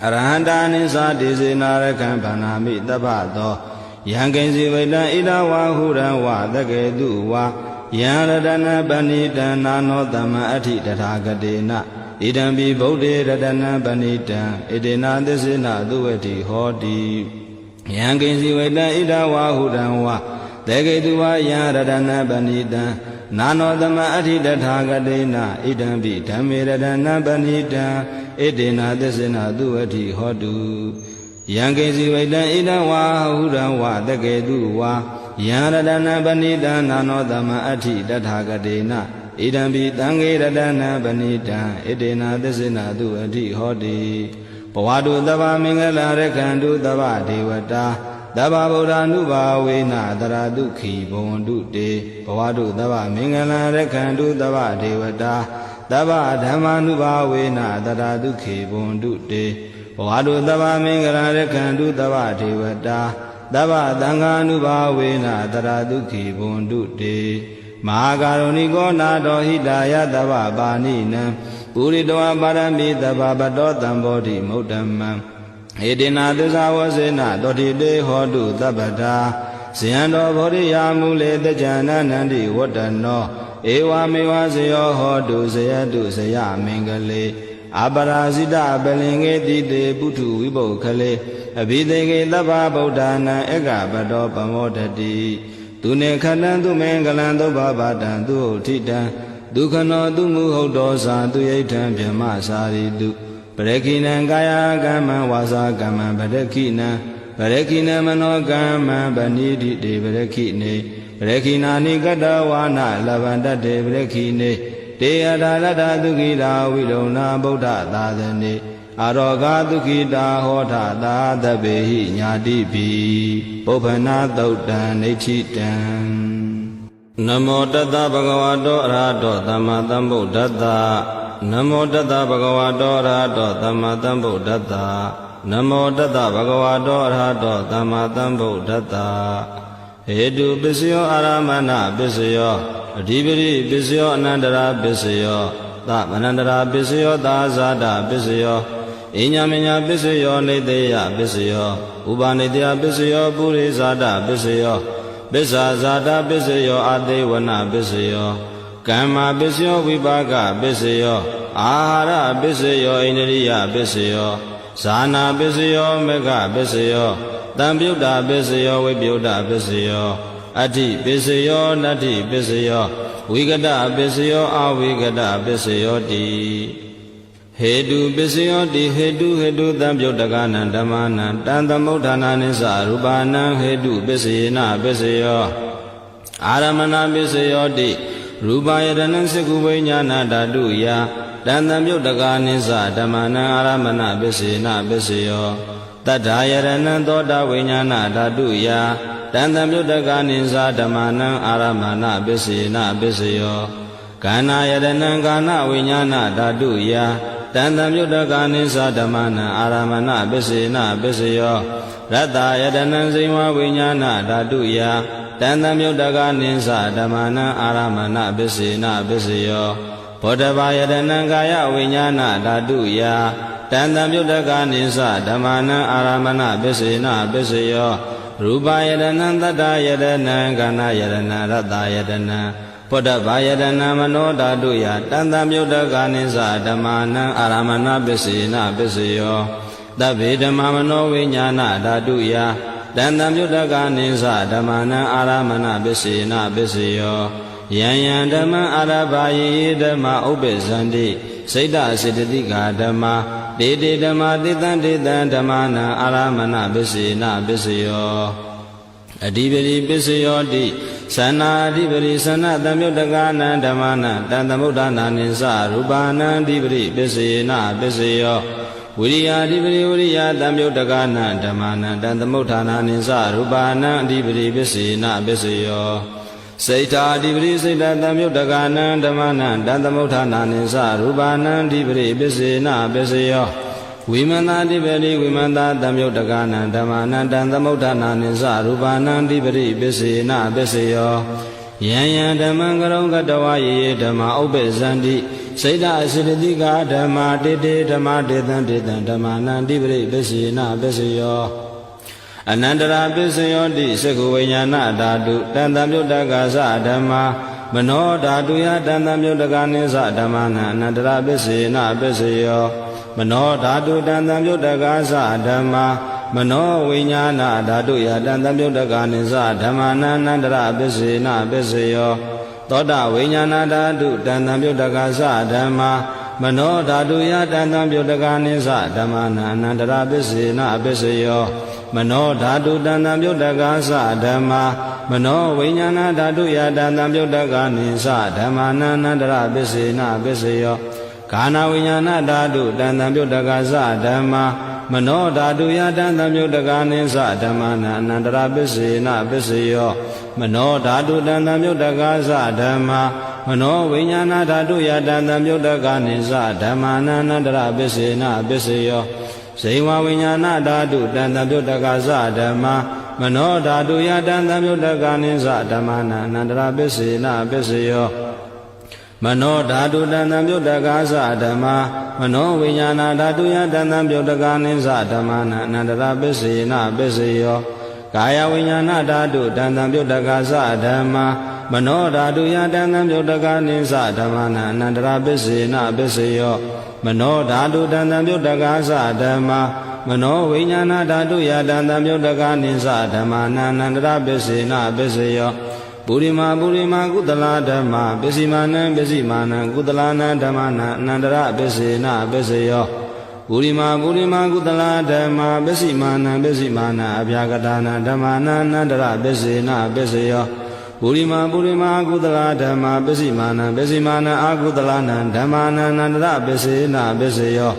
အရဟန္တာနိသတိစေနာရခံဗန္နာမိတပ္ပသောယံကိဉ္စီဝိတံဣဒဝါဟုရံဝသကေတုဝါယံရတနာပဏိတံနာနောတမအဋ္ဌိတထာဂတေနဣဒံပိဗုဒ္ဓေရတနာပဏိတံဣတေနာသစ္စေနသုဝတိဟောတိယံကိဉ္စီဝိတံဣဒဝါဟုရံဝသကေတုဝါယံရတနာပဏိတံဣ နာနောသမအဋ္ဌိတထာဂတေနဣဒံပိဓမ္မေရတနာပဏိတံဣတေနသစ္စေနသူအဋ္ဌိဟောတုယံကေစီဝိတံဣဒံဝါဟုရံဝတကေတုဝါယံရတနာပဏိတံနာနောသမအဋ္ဌိတထာဂတေနဣဒံပိသံဃေရတနာပဏိတံဣတေနသစ္စေနသူအဋ္ဌိဟောတိဘဝတုသဗ္ဗမင်္ဂလာရခန္တုသဗ္ဗဒေဝတာသဗ္ဗဗုဒ္ဓ ानु ဘာဝေနတရာဒုခိဘဝန္တုတေဘဝတုသဗ္ဗမင်္ဂလာရခန္တုသဗ္ဗဒေဝတာသဗ္ဗဓမ္မာနုဘာဝေနတရာဒုခိဘဝန္တုတေဘဝတုသဗ္ဗမင်္ဂလာရခန္တုသဗ္ဗဒေဝတာသဗ္ဗသံဃာနုဘာဝေနတရာဒုခိဘဝန္တုတေမဟာကာရုဏိကောနာတော်ဟိတာယသဗ္ဗပါဏိနံပုရိတောပါရမိသဗ္ဗပတောတံဘောဓိမုဒ္ဓမံဧတေနသစ္စာဝစေနတောတိတေဟောတုသဗ္ဗတာဇယံတော်ဗောဓိယာမူလေတကြနန္န္တိဝတ္တနောဧဝမေဝဇယောဟောတုဇယတုဇယမင်္ဂလေအပရာဇိတပလင်္ကေတိတေပုထုဝိပုခလေအဘိသေကေသဗ္ဗဗုဒ္ဓနာဧကပတောပမောတတိသူနေခဏံသူမင်္ဂလံသုဘဗတံသူဟုတ်ထိတံဒုက္ခနောသူမူဟုတ်တော်သာသူယိဋ္ဌံဗြဟ္မစာရိတုပရခိနံကာယကမ္မံဝါစာကမ္မံပရခိနံပရခိနံမနောကမ္မံဗဏိတိတေပရခိနေပရခိနာနိကတဝါနလဗန္တတေပရခိနေတေယထာရတသုခိတာဝိလုံနာဗုဒ္ဓသာသနေအာရောဂသုခိတာဟောထသာသဗ္ဗေဟိညာတိပိပုပ္ပနာသုတ်တံနေဋ္ဌိတံနမောတတဗဂဝတောအရဟတောသမ္မာသမ္ဗုဒ္ဓတ္တနမောတတဗဂဝတောအရဟတောသမ္မာသမ္ဗုဒ္ဓတ္တနမောတတဗဂဝတောအရဟတောသမ္မာသမ္ဗုဒ္ဓတ္တဟေတုပစ္စယောအာရမဏပစ္စယောအဓိပတိပစ္စယောအနန္တရာပစ္စယောသမနန္တရာပစ္စယောသာဇာတပစ္စယောအညမညာပစ္စယောနေတေယပစ္စယောဥပနေတေယပစ္စယောပုရိဇာတပစ္စယောပစ္စာဇာတပစ္စယောအသေးဝနပစ္စယောကမ္မပစ္စယောဝိပါကပစ္စယောအာဟာရပစ္စယောဣန္ဒရိယပစ္စယောဇာနာပစ္စယောမေဃပစ္စယောတံပြုတ်တာပစ္စယောဝိပြုတ်တာပစ္စယောအဋ္ဌိပစ္စယောနတ္ထိပစ္စယောဝိကတပစ္စယောအဝိကတပစ္စယောတိဟေတုပစ္စယောတိဟေတုတံပြုတ်တကနံဓမ္မနံတံသမုဋ္ဌာနာနိသရူပနံဟေတုပစ္စယေနပစ္စယောအာရမဏပစ္စယောတိရူပယတနံစကုဝိညာဏဓာတုယတံသမပြုတ်တကနိသဓမ္မနံအာရမဏပစ္စယေနပစ္စယောတတ္ထာယရဏံသောတာဝိညာဏဓာတုယတံသမပြုတ်တကနိသဓမ္မနံအာရမဏပစ္စယေနပစ္စယောကန္နာယရဏံကာနဝိညာဏဓာတုယတံသံမြုတ္တကာနိသဓမ္မနံအာရမဏပစ္စေနပစ္စယောရတ္တယတနံစိဝဝိညာဏဓာတုယတံသံမြုတ္တကာနိသဓမ္မနံအာရမဏပစ္စေနပစ္စယောဘောဓဘာယတနံကာယဝိညာဏဓာတုယတံသံမြုတ္တကာနိသဓမ္မနံအာရမဏပစ္စေနပစ္စယောရူပယတနံတတ္တယတနံကာဏယတနံရတ္တယတနံဘောဓဘာယတနာမနောဓာတုယတံသမြုတ္တကာနိသဓမ္မာနံအာရမဏပစ္စေနပစ္စယောသဗ္ဗေဓမ္မာမနောဝိညာဏဓာတုယတံသမြုတ္တကာနိသဓမ္မာနံအာရမဏပစ္စေနပစ္စယောယံယံဓမ္မအာရဘာယေဓမ္မဥပ္ပဇန္တိစိတ်တစေတသိကာဓမ္မာတေတေဓမ္မာတေတံဓမ္မာနံအာရမဏပစ္စေနပစ္စယောအဓိပတိပစ္စယောတိသနာအဓိပတိသနာသမြုတ္တကာနံဓမ္မနံတံသမုဋ္ဌာနာနိသရူပနံအဓိပတိပစ္စယေနပစ္စယောဝိရိယာအဓိပတိဝိရိယသမြုတ္တကာနံဓမ္မနံတံသမုဋ္ဌာနာနိသရူပနံအဓိပတိပစ္စယေနပစ္စယောစိတ်ဓာအဓိပတိစိတ်ဓာသမြုတ္တကာနံဓမ္မနံတံသမုဋ္ဌာနာနိသရူပနံအဓိပတိပစ္စယေနပစ္စယောဝိမန္တာတိပတိဝိမန္တာသမြုတ္တကာနံဓမ္မနံတံသမုဋ္ဌာနာနိသရူပနံတိပတိပစ္စေနပစ္စယောယံယံဓမ္မံကရုံကတဝယေဓမ္မဥပ္ပဇန္တိစိတ်တအစိတတိကာဓမ္မာတေတေဓမ္မာတေတံဓမ္မာနံတိပတိပစ္စေနပစ္စယောအနန္တရာပစ္စယောတိသကုဝိညာဏဓာတုတံသမုဋ္ဌကာသဓမ္မာမနောဓာတုယတံသမုဋ္ဌကာနိသဓမ္မာနံအနန္တရာပစ္စေနပစ္စယောမနောဓာတုတံသံမြုတ္တကာသဓမ္မာမနောဝိညာဏဓာတုယတံသံမြုတ္တကာနိသဓမ္မာနန္တရပစ္စေနပစ္စယော သောတာဝိညာဏဓာတုတန်တံပြုတ်တကသဓမ္မာမနောဓာတုယတန်တံပြုတ်တကနိသဓမ္မာနအနန္တရပစ္စေနအပစ္စယောမနောဓာတုတန်တံပြုတ်တကသဓမ္မာမနောဝိညာဏဓာတုယတန်တံပြုတ်တကနိသဓမ္မာနအနန္တရပစ္စေနအပစ္စယောကာနဝိညာဏဓာတုတန်တံပြုတ်တကသဓမ္မာမနောဓာတုယတန်တံပြုတ်တကနိသဓမ္မာနအနန္တရပစ္စေနပစ္စယောမနောဓာတုတန်တံပြုတ်တကသဓမ္မာမနောဝိညာဏဓာတုယတန်တံပြုတ်တကနိသဓမ္မာနအနန္တရပစ္စေနပစ္စယောဇိဝဝိညာဏဓာတုတန်တံပြုတ်တကသဓမ္မာမနောဓာတုယတန်တံပြုတ်တကနိသဓမ္မာနအနန္တရပစ္စေနပစ္စယောမနောဓာတုတန်တံပြုတ်တကသဓမ္မာမနောဝိညာဏဓာတုယတန်တံပြုတ်တကနိသဓမ္မာနအနန္တရပစ္စေနပစ္စယောကာယဝိညာဏဓာတုတန်တံပြုတ်တကသဓမ္မာမနောဓာတုယတန်တံပြုတ်တကနိသဓမ္မာနအနန္တရပစ္စေနပစ္စယောမနောဓာတုတန်တံပြုတ်တကသဓမ္မာမနောဝိညာဏဓာတုယတန်တံပြုတ်တကနိသဓမ္မာနအနန္တရပစ္စေနပစ္စယောပုရိမာကုသလဓမ္မာပစ္စိမာနံပစ္စိမာနံကုသလနာဓမ္မာနအနန္တရပစ္စေနပစ္စယောပုရိမာကုသလဓမ္မာပစ္စိမာနံပစ္စိမာနံအဗျာကတာနာဓမ္မာနအနန္တရပစ္စေနပစ္စယောပုရိမာကုသလဓမ္မာပစ္စိမာနံပစ္စိမာနံအာကုသလနာဓမ္မာနအနန္တရပစ္စေနပစ္စယော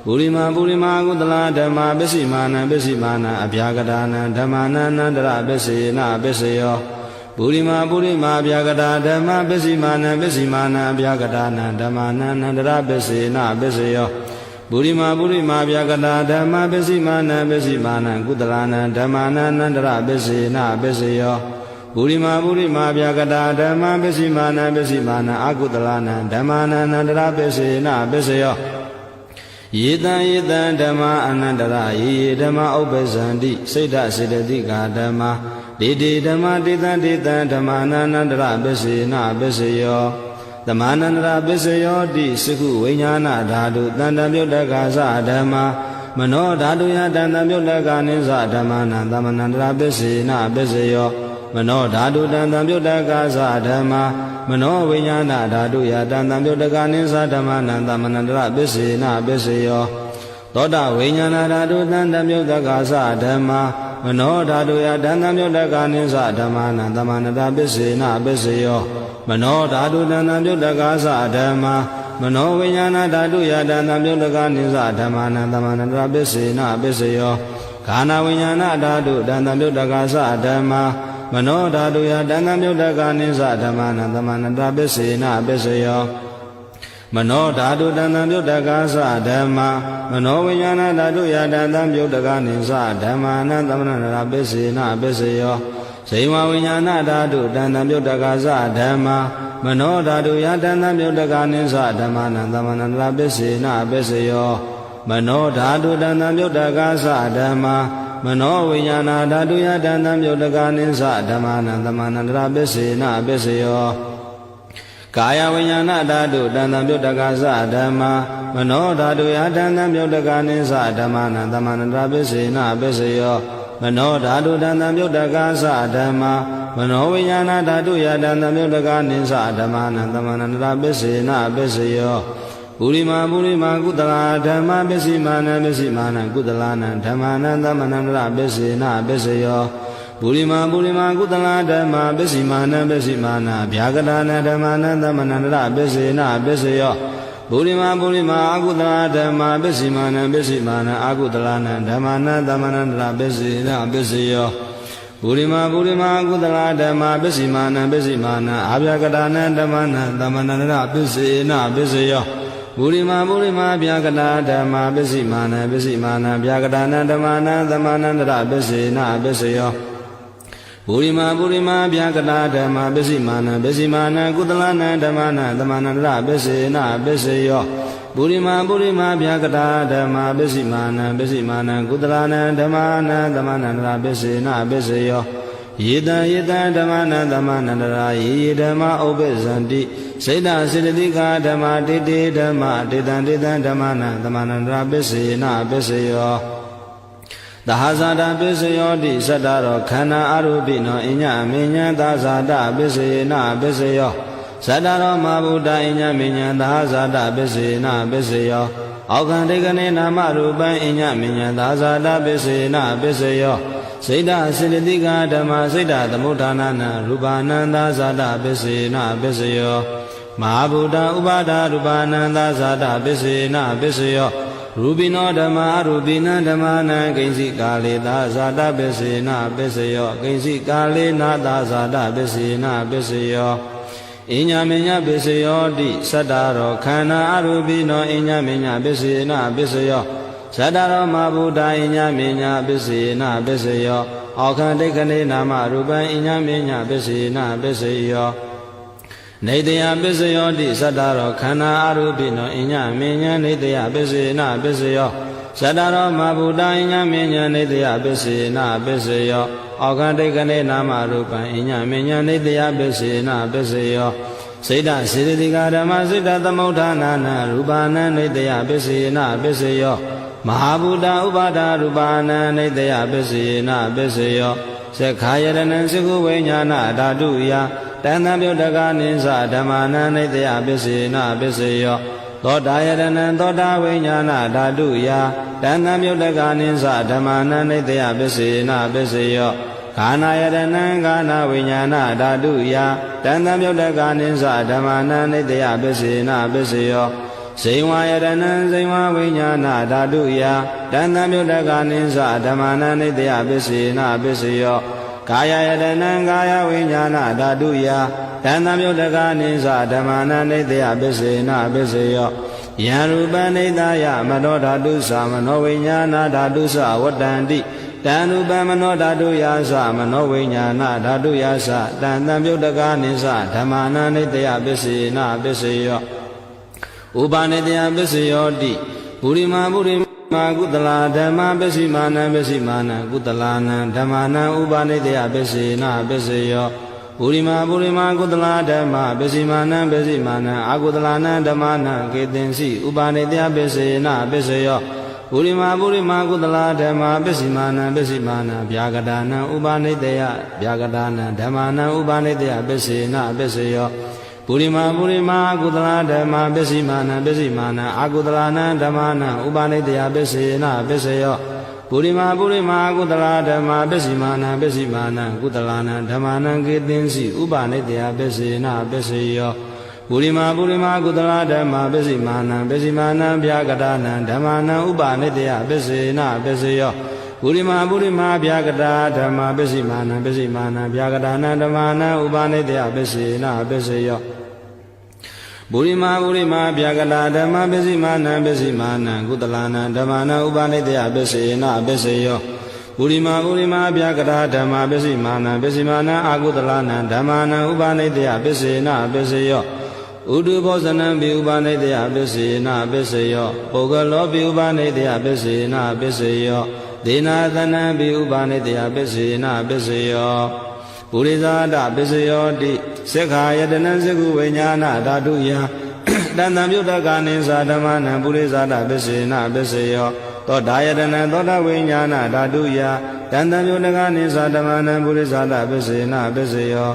ပုရိမာကုသလဓမ္မာပစ္စိမာနံပစ္စိမာနံအဗျာကတာနာဓမ္မာနအနန္တရပစ္စေနပစ္စယောပုရိမာဗျာကတာဓမ္မပစ္စိမာနံပစ္စိမာနံဗျာကတာနံဓမ္မာနံအနန္တရပစ္စေနပစ္စယောပုရိမာဗျာကတာဓမ္မပစ္စိမာနံပစ္စိမာနံကုသလနာဓမ္မာနံအနန္တရပစ္စေနပစ္စယောပုရိမာဗျာကတာဓမ္မပစ္စိမာနံပစ္စိမာနံအာကုသလနာဓမ္မာနံအနန္တရပစ္စေနပစ္စယောယေတံဓမ္မာအနန္တရယေဓမ္မာဥပ္ပဇန္တိစိတ်ဓစေတသိကာဓမ္မာဒေတိဓမ္မာဒေတံဓမ္မာနန္တရပစ္စေနပစ္စယောဓမ္မာနန္တရပစ္စယောတိစကုဝိညာဏဓာတုတန်တံပြုတ်တကသဓမ္မာမနောဓာတုယတန်တံပြုတ်တကနိသဓမ္မာနံသမနန္တရပစ္စေနပစ္စယောမနောဓာတုတန်တံပြုတ်တကသဓမ္မာမနောဝိညာဏဓာတုယတန်တံပြုတ်တကနိသဓမ္မာနံသမနန္တရပစ္စေနပစ္စယောသောတာဝိညာဏဓာတုတန်တံပြုတ်တကသဓမ္မာမနောဓာတုယတန်တံပြုတ်တကနိသဓမ္မာနံသမနန္တရပစ္စေနပစ္စယောမနောဓာတုတန်တံပြုတ်တကသဓမ္မာမနောဝိညာဏဓာတုယတန်တံပြုတ်တကနိသဓမ္မာနံသမနန္တရပစ္စေနပစ္စယောခန္ဓာဝိညာဏဓာတုတန်တံပြုတ်တကသဓမ္မာမနောဓာတုယတန်တံပြုတ်တကနိသဓမ္မာနံသမနန္တရပစ္စေနပစ္စယောမနောဓာတုတန်တံပြုတ်တကသဓမ္မာမနောဝိညာဏဓာတုယတန်တံပြုတ်တကနိသဓမ္မာနံသမနန္တရပစ္စေနပစ္စယောဇိဝဝိညာဏဓာတုတန်တံပြုတ်တကသဓမ္မာမနောဓာတုယတန်တံပြုတ်တကနိသဓမ္မာနံသမနန္တရပစ္စေနပစ္စယောမနောဓာတုတန်တံပြုတ်တကသဓမ္မာမနောဝိညာဏဓာတုယတန်တံပြုတ်တကနိသဓမ္မာနံသမနန္တရပစ္စေနပစ္စယောကာယဝိညာဏဓာတုတန်တံပြုတ်တကသဓမ္မာမနောဓာတုယတန်တံပြုတ်တကနိသဓမ္မာနံသမနန္တရပစ္စေနပစ္စယောမနောဓာတုတန်တံပြုတ်တကသဓမ္မာမနောဝိညာဏဓာတုယတန်တံပြုတ်တကနိသဓမ္မာနံသမနန္တရပစ္စေနပစ္စယောပုရိမာကုသလဓမ္မပစ္စိမာနံပစ္စိမာနံကုသလနာဓမ္မာနံသမနန္တရပစ္စေနပစ္စယောပုရိမာကုသလဓမ္မပစ္စိမာနံပစ္စိမာနံဗျာကတာနာဓမ္မာနံသမနန္တရပစ္စေနပစ္စယောပုရိမာအာကုသလဓမ္မပစ္စိမာနံပစ္စိမာနံအာကုသလနာဓမ္မာနံသမနန္တရပစ္စေနပစ္စယောပုရိမာကုသလဓမ္မပစ္စိမာနံပစ္စိမာနံအာဗျာကတာနာဓမ္မာနံသမနန္တရပစ္စေနပစ္စယောပုရိမာဗျာကတာဓမ္မပစ္စိမာနံဗျာကတာနာဓမ္မာနံသမနန္တရပစ္စေနပစ္စယောပုရိမာဗျာကတာဓမ္မပစ္စိမာနံကုသလနာဓမ္မာနံသမနန္တရပစ္စေနပစ္စယောပုရိမာဗျာကတာဓမ္မပစ္စိမာနံကုသလနာဓမ္မာနံသမနန္တရပစ္စေနပစ္စယောယေတံဓမ္မာနံသမနန္တရာယေဓမ္မာဥပ္ပဇန္တိစိတ်ဓစေတသိကာဓမ္မာတေတေဓမ္မာတေတံဓမ္မာနံသမနန္တရပစ္စေနပစ္စယော သဟဇာတပစ္စယောတိသတ္တရောခန္ဓာအရူပိနောအညမေညာသဇာတပစ္စယေနပစ္စယောသတ္တရောမဗုဒ္ဓအညမေညာသဟဇာတပစ္စယေနပစ္စယောအောခန္တိကနေနာမရူပံအညမေညာသဇာတပစ္စယေနပစ္စယောစိတ်တစေတသိကဓမ္မစိတ်တသမုဋ္ဌာနာနရူပနန္တဇာတပစ္စယေနပစ္စယောမဟာဗုဒ္ဓဥပါဒရူပနန္တဇာတပစ္စယေနပစ္စယောရူပိနောဓမ္မာရူပိနံဓမ္မာနံကိဉ္စီကာလေသာဇာတပစ္စေနပစ္စယောကိဉ္စီကာလေနာသာဇာတပစ္စေနပစ္စယောအညမေညပစ္စယောတိသတ္တရောခန္ဓာအရူပိနောအညမေညပစ္စေနပစ္စယောသတ္တရောမဗုဒ္ဓအညမေညပစ္စေနပစ္စယောအောခန္တိကနေနာမရူပံအညမေညပစ္စေနပစ္စယောနေတယပစ္စယောတိသတ္တရောခန္ဓာအရူပိနောအညမေညနေတယပစ္စေနပစ္စယောသတ္တရောမဗုဒ္ဓအညမေညနေတယပစ္စေနပစ္စယောအောခန္တိကနေနာမရူပံအညမေညနေတယပစ္စေနပစ္စယောစိတ်တစေတသိကဓမ္မစိတ်တသမုဋ္ဌာနာနရူပနံနေတယပစ္စေနပစ္စယောမဟာဗုဒ္ဓဥပါဒရူပနံနေတယပစ္စေနပစ္စယောသက္ခာယတနံသကုဝိညာဏဓာတုယတဏ္ဍပြုတ်တကနိသဓမ္မာနံနေတယပစ္စေနပစ္စယောသောတာယတနံသောတာဝိညာဏဓာတုယတဏ္ဍပြုတ်တကနိသဓမ္မာနံနေတယပစ္စေနပစ္စယောခာနာယတနံခာနာဝိညာဏဓာတုယတဏ္ဍပြုတ်တကနိသဓမ္မာနံနေတယပစ္စေနပစ္စယောဇိဝယတနံဇိဝဝိညာဏဓာတုယတဏ္ဍပြုတ်တကနိသဓမ္မာနံနေတယပစ္စေနပစ္စယောကာယယတနံကာယဝိညာဏဓာတုယတဏ္ဍပြုတ်တကနိသဓမ္မာနံနေတယပစ္စေနပစ္စယောယံရူပနိတယမနောဓာတုသမနောဝိညာဏဓာတုသဝတ္တန္တိတံရူပမနောဓာတုယာသမနောဝိညာဏဓာတုယာသတံတံပြုတ်တကနိသဓမ္မာနံနေတယပစ္စေနပစ္စယောဥပနိတယပစ္စယောတိပုရိမာပုရိမာကုတလာဓမ္မပစ္စည်းမာနံပစ္စည်းမာနံကုတလာနံဓမ္မာနံဥပနိတယပစ္စေနပစ္စယောပုရိမာပုရိမာကုတလာဓမ္မပစ္စည်းမာနံပစ္စည်းမာနံအာကုတလာနံဓမ္မာနံကေသင်္စီဥပနိတယပစ္စေနပစ္စယောပုရိမာပုရိမာကုတလာဓမ္မပစ္စည်းမာနံပစ္စည်းမာနံဗျာကတာနံဥပနိတယဗျာကတာနံဓမ္မာနံဥပနိတယပစ္စေနပစ္စယောပုရိမာပုရိမာကုသလာဓမ္မပစ္စည်းမာနံပစ္စည်းမာနံအာကုသလာနံဓမ္မာနံဥပနိတယပစ္စေနပစ္စယောပုရိမာပုရိမာကုသလာဓမ္မပစ္စည်းမာနံပစ္စည်းမာနံကုသလာနံဓမ္မာနံကေသင်္စီဥပနိတယပစ္စေနပစ္စယောပုရိမာပုရိမာကုသလာဓမ္မပစ္စည်းမာနံပစ္စည်းမာနံဗျာကတာနံဓမ္မာနံဥပနိတယပစ္စေနပစ္စယောပုရိမာပုရိမာဗျာကတာဓမ္မပစ္စည်းမာနံပစ္စည်းမာနံဗျာကတာနံဓမ္မာနံဥပနိတယပစ္စေနပစ္စယောပုရိမာပုရိမာဗျာကတာဓမ္မပစ္စည်းမာနံပစ္စည်းမာနံကုတလာနံဓမ္မာနံဥပနိတယပစ္စေနပစ္စယောပုရိမာပုရိမာဗျာကတာဓမ္မပစ္စည်းမာနံပစ္စည်းမာနံအာကုတလာနံဓမ္မာနံဥပနိတယပစ္စေနပစ္စယောဥဒုဘောဇနံပိဥပနိတယပစ္စေနပစ္စယောပုဂ္ဂလောပိဥပနိတယပစ္စေနပစ္စယောဒေနာသနံပိဥပနိတယပစ္စေနပစ္စယောပုရိသဒပစ္စယောတိသက္ခာယတနံသကုဝိညာဏဓာတုယတဏ္ဍပြုတ်တကနိသဓမ္မနံပုရိသဒပစ္စေနပစ္စယောသောတာယတနံသောတာဝိညာဏဓာတုယတဏ္ဍပြုတ်တကနိသဓမ္မနံပုရိသဒပစ္စေနပစ္စယော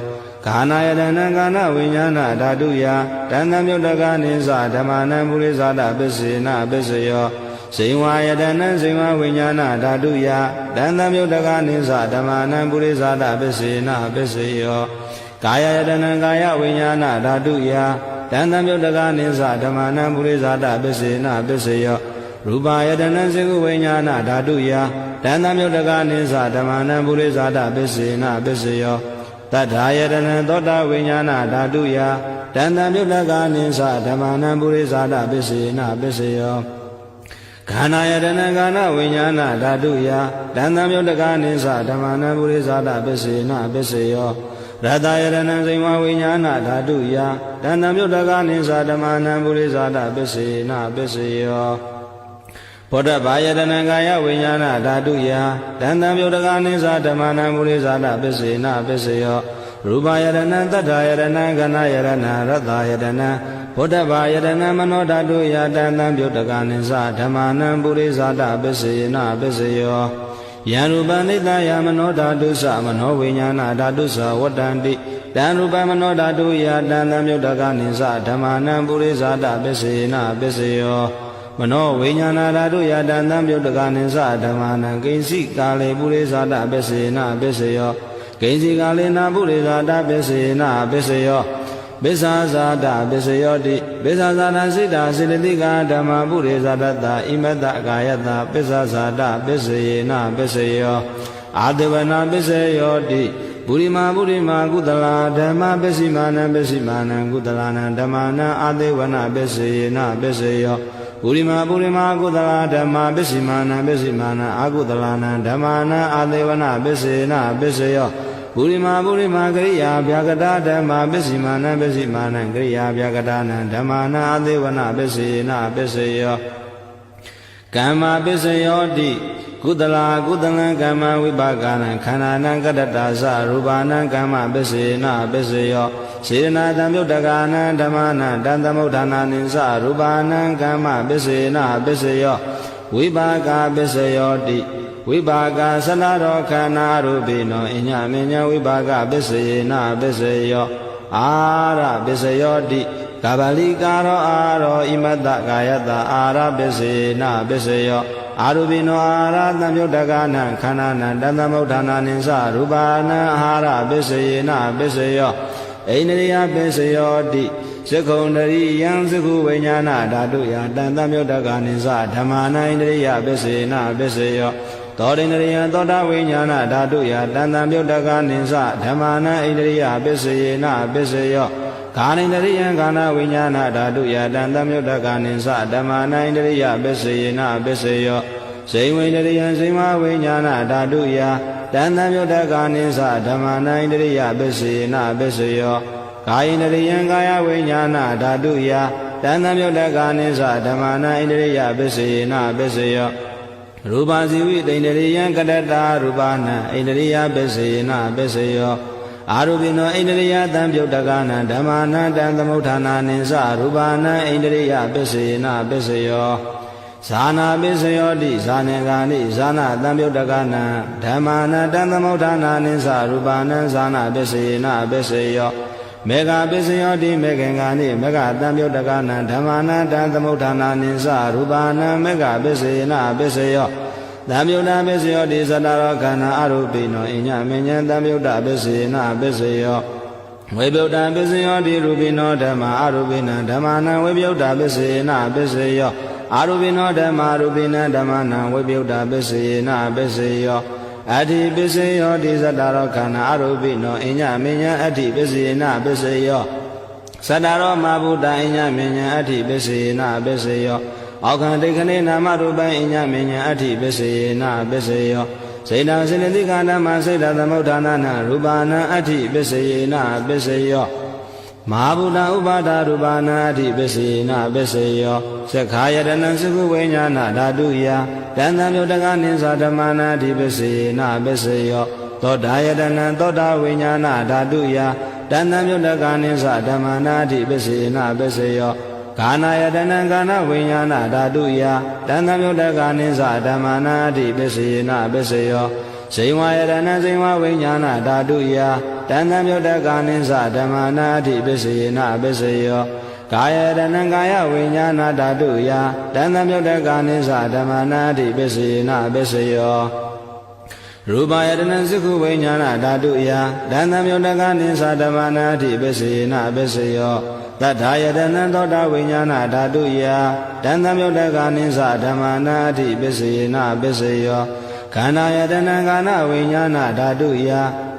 ခာနာယတနံကာနဝိညာဏဓာတုယတဏ္ဍပြုတ်တကနိသဓမ္မနံပုရိသဒပစ္စေနပစ္စယောဇိဝယတနံဇိဝဝိညာဏဓာတုယတဏ္ဍပြုတ်တကနိသဓမ္မနံပုရိသဒပစ္စေနပစ္စယောကာယယတနံကာယဝိညာဏဓာတုယတဏ္ဍပြုတ်တကနိသဓမ္မနံပုရိသဒပစ္စေနပစ္စယောရူပယတနံသကုဝိညာဏဓာတုယတဏ္ဍပြုတ်တကနိသဓမ္မနံပုရိသဒပစ္စေနပစ္စယောတထာယတနံသောတာဝိညာဏဓာတုယတဏ္ဍပြုတ်တကနိသဓမ္မနံပုရိသဒပစ္စေနပစ္စယောခန္ဓာယတနံခန္ဓာဝိညာဏဓာတုယတဏ္ဍပြုတ်တကနိသဓမ္မနံပုရိသဒပစ္စေနပစ္စယောရတယတနံဇိဝဝိညာဏဓာတုယတဏ္ဍပြုတ်တကနိသဓမ္မနံပုရိသဒပစ္စေနပစ္စယောဘောဓဘာယတနံကာယဝိညာဏဓာတုယတဏ္ဍပြုတ်တကနိသဓမ္မနံပုရိသဒပစ္စေနပစ္စယောရူပယတနံတတ္ထာယတနံခန္ဓာယတနံရတယတနံဘောဓဘာယတနံမနောဓာတုယတဏ္ဍပြုတ်တကနိသဓမ္မနံပုရိသဒပစ္စေနပစ္စယောယ ယံရူပနိတယမနောဓာတုသမနောဝိညာဏဓာတုသဝတ္တန္တိတံရူပမနောဓာတုယတံသံမြုတ္တကနိသဓမ္မာနံပုရိဇာတပစ္စေနပစ္စယောမနောဝိညာဏဓာတုယတံသံမြုတ္တကနိသဓမ္မာနံကိဉ္စိကာလေပုရိဇာတပစ္စေနပစ္စယောကိဉ္စိကာလေနပုရိဇာတပစ္စေနပစ္စယောပစ္ဆာဇာတပစ္စယောတိပစ္ဆာဇာတစိတ္တစေတသိကဓမ္မာပုရိဇာတတဣမတ္တကာယတပစ္ဆာဇာတပစ္စယေနပစ္စယောအာတဝနာပစ္စယောတိပုရိမာကုသလာဓမ္မပစ္စည်းမာနံပစ္စည်းမာနံကုသလာနံဓမ္မာနံအာတေဝနာပစ္စယေနပစ္စယောပုရိမာကုသလာဓမ္မပစ္စည်းမာနံပစ္စည်းမာနံအာကုသလာနံဓမ္မာနံအာတေဝနာပစ္စယေနပစ္စယောပုရိမာကရိယာဗျာကတာဓမ္မပစ္စည်းမာနံပစ္စည်းမာနံကရိယာဗျာကတာနံဓမ္မာနံအာတေဝနာပစ္စယေနပစ္စယောကမ္မပစ္စယောတိကုသလံကမ္မဝိပါကနံခန္ဓာနံကတ္တတာသရူပနံကမ္မပစ္စေနပစ္စယောစေရနာတံမြုတ္တကနံဓမ္မနံတံသမုဋ္ဌာနာနိသရူပနံကမ္မပစ္စေနပစ္စယောဝိပါကပစ္စယောတိဝိပါကသလရောခန္ဓာရူပိနောအညမညဝိပါကပစ္စေနပစ္စယောအာရပစ္စယောတိကာဗလိကာရောအာရောဣမတ္တကာယတအာရပစ္စေနပစ္စယောအာရူပိနောအာရသံမြုတ္တကနံခန္ဓာနံတသမုဋ္ဌာနာနိသရူပနံအာရပစ္စယေနပစ္စယောအိန္ဒရိယပစ္စယောတိသက္ခုံတရိယံသက္ခုဝိညာဏဓာတုယတံသမြုတ္တကနိသဓမ္မာနံအိန္ဒရိယပစ္စေနပစ္စယောသောတိန္ဒရိယသောတာဝိညာဏဓာတုယတံသမြုတ္တကနိသဓမ္မာနံအိန္ဒရိယပစ္စယေနပစ္စယောခာနိန္ဒရိယံခန္ဓာဝိညာဏဓာတုယတံသမြုတ္တကနိသဓမ္မာနံအိန္ဒရိယပစ္စယေနပစ္စယောဇိဝိန္ဒရိယံဇိမဝိညာဏဓာတုယတံသမြုတ္တကနိသဓမ္မာနံအိန္ဒရိယပစ္စယေနပစ္စယောကာယိန္ဒရိယံကာယဝိညာဏဓာတုယတံသမြုတ္တကနိသဓမ္မာနံအိန္ဒရိယပစ္စယေနပစ္စယောရူပဇိဝိတိန္ဒရိယံကတ္တတာရူပနံအိန္ဒရိယပစ္စယေနပစ္စယောအာရူပိနောအိန္ဒရိယသံပြုတ်တကနံဓမ္မာနံတံသမုဋ္ဌာနာနိသရူပနံအိန္ဒရိယပစ္စယေနပစ္စယောဇာနာပစ္စယောတိဇာနေဂာနိဇာနာသံပြုတ်တကနံဓမ္မာနံတံသမုဋ္ဌာနာနိသရူပနံဇာနာပစ္စယေနပစ္စယောမေဃပစ္စယောတိမေခင်္ဂာနိမေဃသံပြုတ်တကနံဓမ္မာနံတံသမုဋ္ဌာနာနိသရူပနံမေဃပစ္စယေနပစ္စယောသံယုတ်တာပစ္စယောတိသတ္တရောခန္ဓာအရူပိနောအညမဉ္ဇံသံယုတ်တာပစ္စယေနပစ္စယောဝိပယုတ်တာပစ္စယောတိရူပိနောဓမ္မာအရူပိနံဓမ္မာနံဝိပယုတ်တာပစ္စယေနပစ္စယောအာရူပိနောဓမ္မာရူပိနံဓမ္မာနံဝိပယုတ်တာပစ္စယေနပစ္စယောအတ္တိပစ္စယောတိသတ္တရောခန္ဓာအရူပိနောအညမဉ္ဇံအတ္တိပစ္စယေနပစ္စယောသတ္တရောမဘုဒ္ဓအညမဉ္ဇံအတ္တိပစ္စယေနပစ္စယောအောခံဒိဋ္ဌိနာမရူပံအညမဉ္ဇံအတ္တိပစ္စယေနပစ္စယောစေတံစေတသိကဓမ္မစေတသမုဋ္ဌာနာနရူပနံအတ္တိပစ္စယေနပစ္စယောမဟာဗုဒ္ဓဥပါဒရူပနံအတ္တိပစ္စယေနပစ္စယောသက္ခာယတနံသကုဝိညာဏဓာတုယတံသံယုတကနိသဓမ္မာနံအတ္တိပစ္စယေနပစ္စယောသောတာယတနံသောတာဝိညာဏဓာတုယတံသံယုတကနိသဓမ္မာနံအတ္တိပစ္စယေနပစ္စယောကာနာယတနံကာနဝိညာဏဓာတုယတံသံယုတကနိသဓမ္မာနံအတ္တိပစ္စယေနပစ္စယောဇိဝယတနံဇိဝဝိညာဏဓာတုယတံသံယုတကနိသဓမ္မာနံအတ္တိပစ္စယေနပစ္စယောကာယတနံကာယဝိညာဏဓာတုယတံသံယုတကနိသဓမ္မာနံအတ္တိပစ္စယေနပစ္စယောရူပယတနံသက္ခုဝိညာဏဓာတုယတံသံယုတကနိသဓမ္မာနံအတ္တိပစ္စယေနပစ္စယောသတ္ထာယတနံသောတာဝိညာဏဓာတုယတံသံယုတကနိသဓမ္မာနံအတ္တိပစ္စယေနပစ္စယောခန္ဓာယတနံကာနဝိညာဏဓာတုယ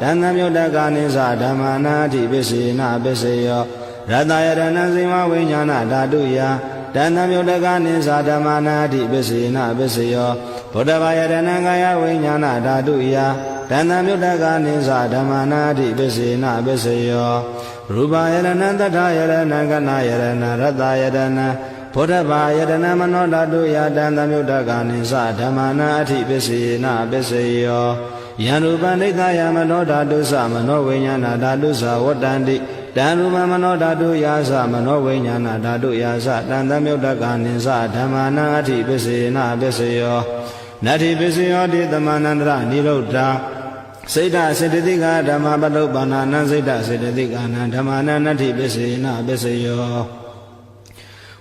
တံသံယုတကနိသဓမ္မာနံအတ္တိပစ္စယေနပစ္စယောရတယတနံဇိမဝိညာဏဓာတုယတံသံယုတကနိသဓမ္မာနံအတ္တိပစ္စယေနပစ္စယောဗုဒ္ဓဘာယတနံကာယဝိညာဏဓာတုယတံသံယုတကနိသဓမ္မာနံအတ္တိပစ္စယေနပစ္စယောရူပယတနံတထယတနံကနာယတနံရတယတနံဗုဒ္ဓဘာယတနံမနောဓာတုယတံသံယုတကနိသဓမ္မာနံအတ္တိပစ္စယေနပစ္စယောယံရူပနိတယမနောဓာတုသမနောဝိညာဏဓာတုသဝတ္တန္တိတံရူပမနောဓာတုယာသမနောဝိညာဏဓာတုယာသတံသံယုတကနိသဓမ္မာနံအတ္တိပစ္စယေနပစ္စယော နတ္ထိပစ္စယောတိသမန္တရနိရုဒ္ဓစိတ်ဓာစေတသိကဓမ္မပတုပ္ပန္နနစိတ်ဓာစေတသိကနဓမ္မနာနတ္ထိပစ္စေနပစ္စယော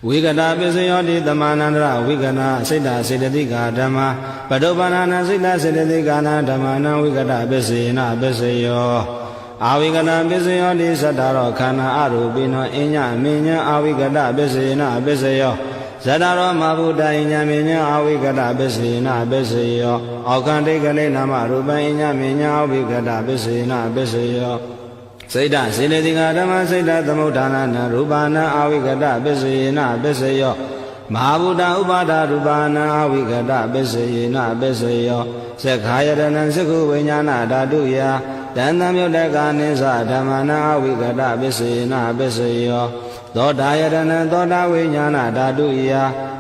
ဝိကတပစ္စယောတိသမန္တရဝိကနာစိတ်ဓာစေတသိကဓမ္မပတုပ္ပန္နစိတ်ဓာစေတသိကနဓမ္မနာဝိကတပစ္စေနပစ္စယောအာဝိကတပစ္စယောတိသတ္တရောခန္ဓာအရူပိနောအညမင်းညာအာဝိကတပစ္စေနပစ္စယောဇတရောမဘုဒ္ဓအညမင်းညာအာဝိကတပစ္စေနပစ္စယောအောက္ခန္တိကလေနာမရူပအညမင်းညာအာဝိကတပစ္စေနပစ္စယောစိတ်ဓာစေတသိကဓမ္မစိတ်ဓာသမုဋ္ဌာနာရူပနာအာဝိကတပစ္စေနပစ္စယောမဟာဗုဒ္ဓဥပါဒရူပနာအာဝိကတပစ္စေနပစ္စယောသက္ခာယတနံသက္ခုဝိညာဏဓာတုယတန်တံမြုတ္တကနိသဓမ္မနာအာဝိကတပစ္စေနပစ္စယောသောတာယတနံသောတာဝိညာဏဓာတုယ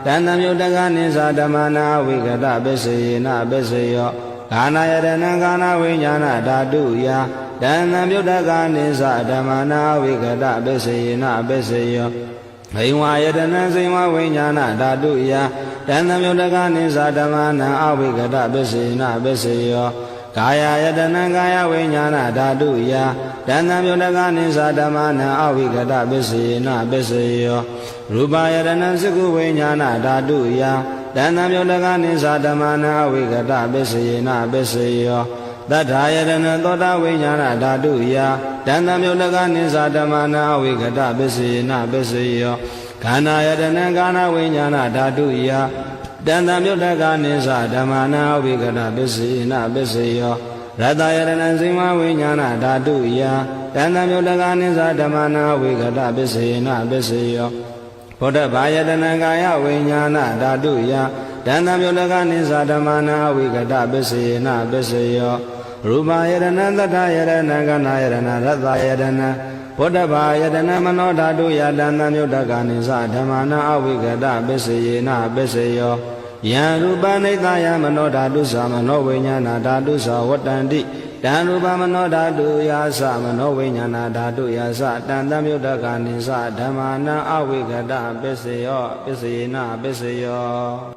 တန်တံမြုတ္တကနိသဓမ္မနာအာဝိကတပစ္စေနပစ္စယောကာနာယတနံကာနာဝိညာဏဓာတုယတန်တံမြုတ္တကနိသဓမ္မနာအာဝိကတပစ္စေနပစ္စယောဘိဝါယတနံဇိဝဝိညာဏဓာတုယတန်တံမြုတ္တကနိသဓမ္မနာအာဝိကတပစ္စေနပစ္စယောကာယယတနံကာယဝိညာဏဓာတုယတန်တံမြုတ္တကနိသဓမ္မနာအာဝိကတပစ္စေနပစ္စယောရူပယတနံသက္ခုဝိညာဏဓာတုယတန်တံမြုတ္တကနိသဓမ္မနာအာဝိကတပစ္စေနပစ္စယောသတ္ထာယတနံသောတာဝိညာဏဓာတုယတန်တံမြုတ္တကနိသဓမ္မနာအာဝိကတပစ္စေနပစ္စယောခန္ဓာယတနံကာနာဝိညာဏဓာတုယတန်တံမြုတ္တကနိသဓမ္မနာအာဝိကတပစ္စေနပစ္စယောရတယတနံဇိမဝိညာဏဓာတုယတန်တံမြုတ္တကနိသဓမ္မနာအာဝိကတပစ္စေနပစ္စယောဘုဒ္ဓဘာယတနံကာယဝိညာဏဓာတုယတန်တံမြုတ္တကနိသဓမ္မနာအာဝိကတပစ္စေနပစ္စယောရူပယတနံသတ္တယတနံကနာယတနံရတယတနံဘုဒ္ဓဘာယတနံမနောဓာတုယတန်တံမြုတ္တကနိသဓမ္မနာအာဝိကတပစ္စေနပစ္စယောယံရူပနိတယမနောဓာတုသမနောဝိညာဏဓာတုသဝတ္တန္တိတံရူပမနောဓာတုယာသမနောဝိညာဏဓာတုယာသတန်တံမြုတ္တကနိသဓမ္မနာအဝိကတပစ္စယောပစ္စယေနပစ္စယော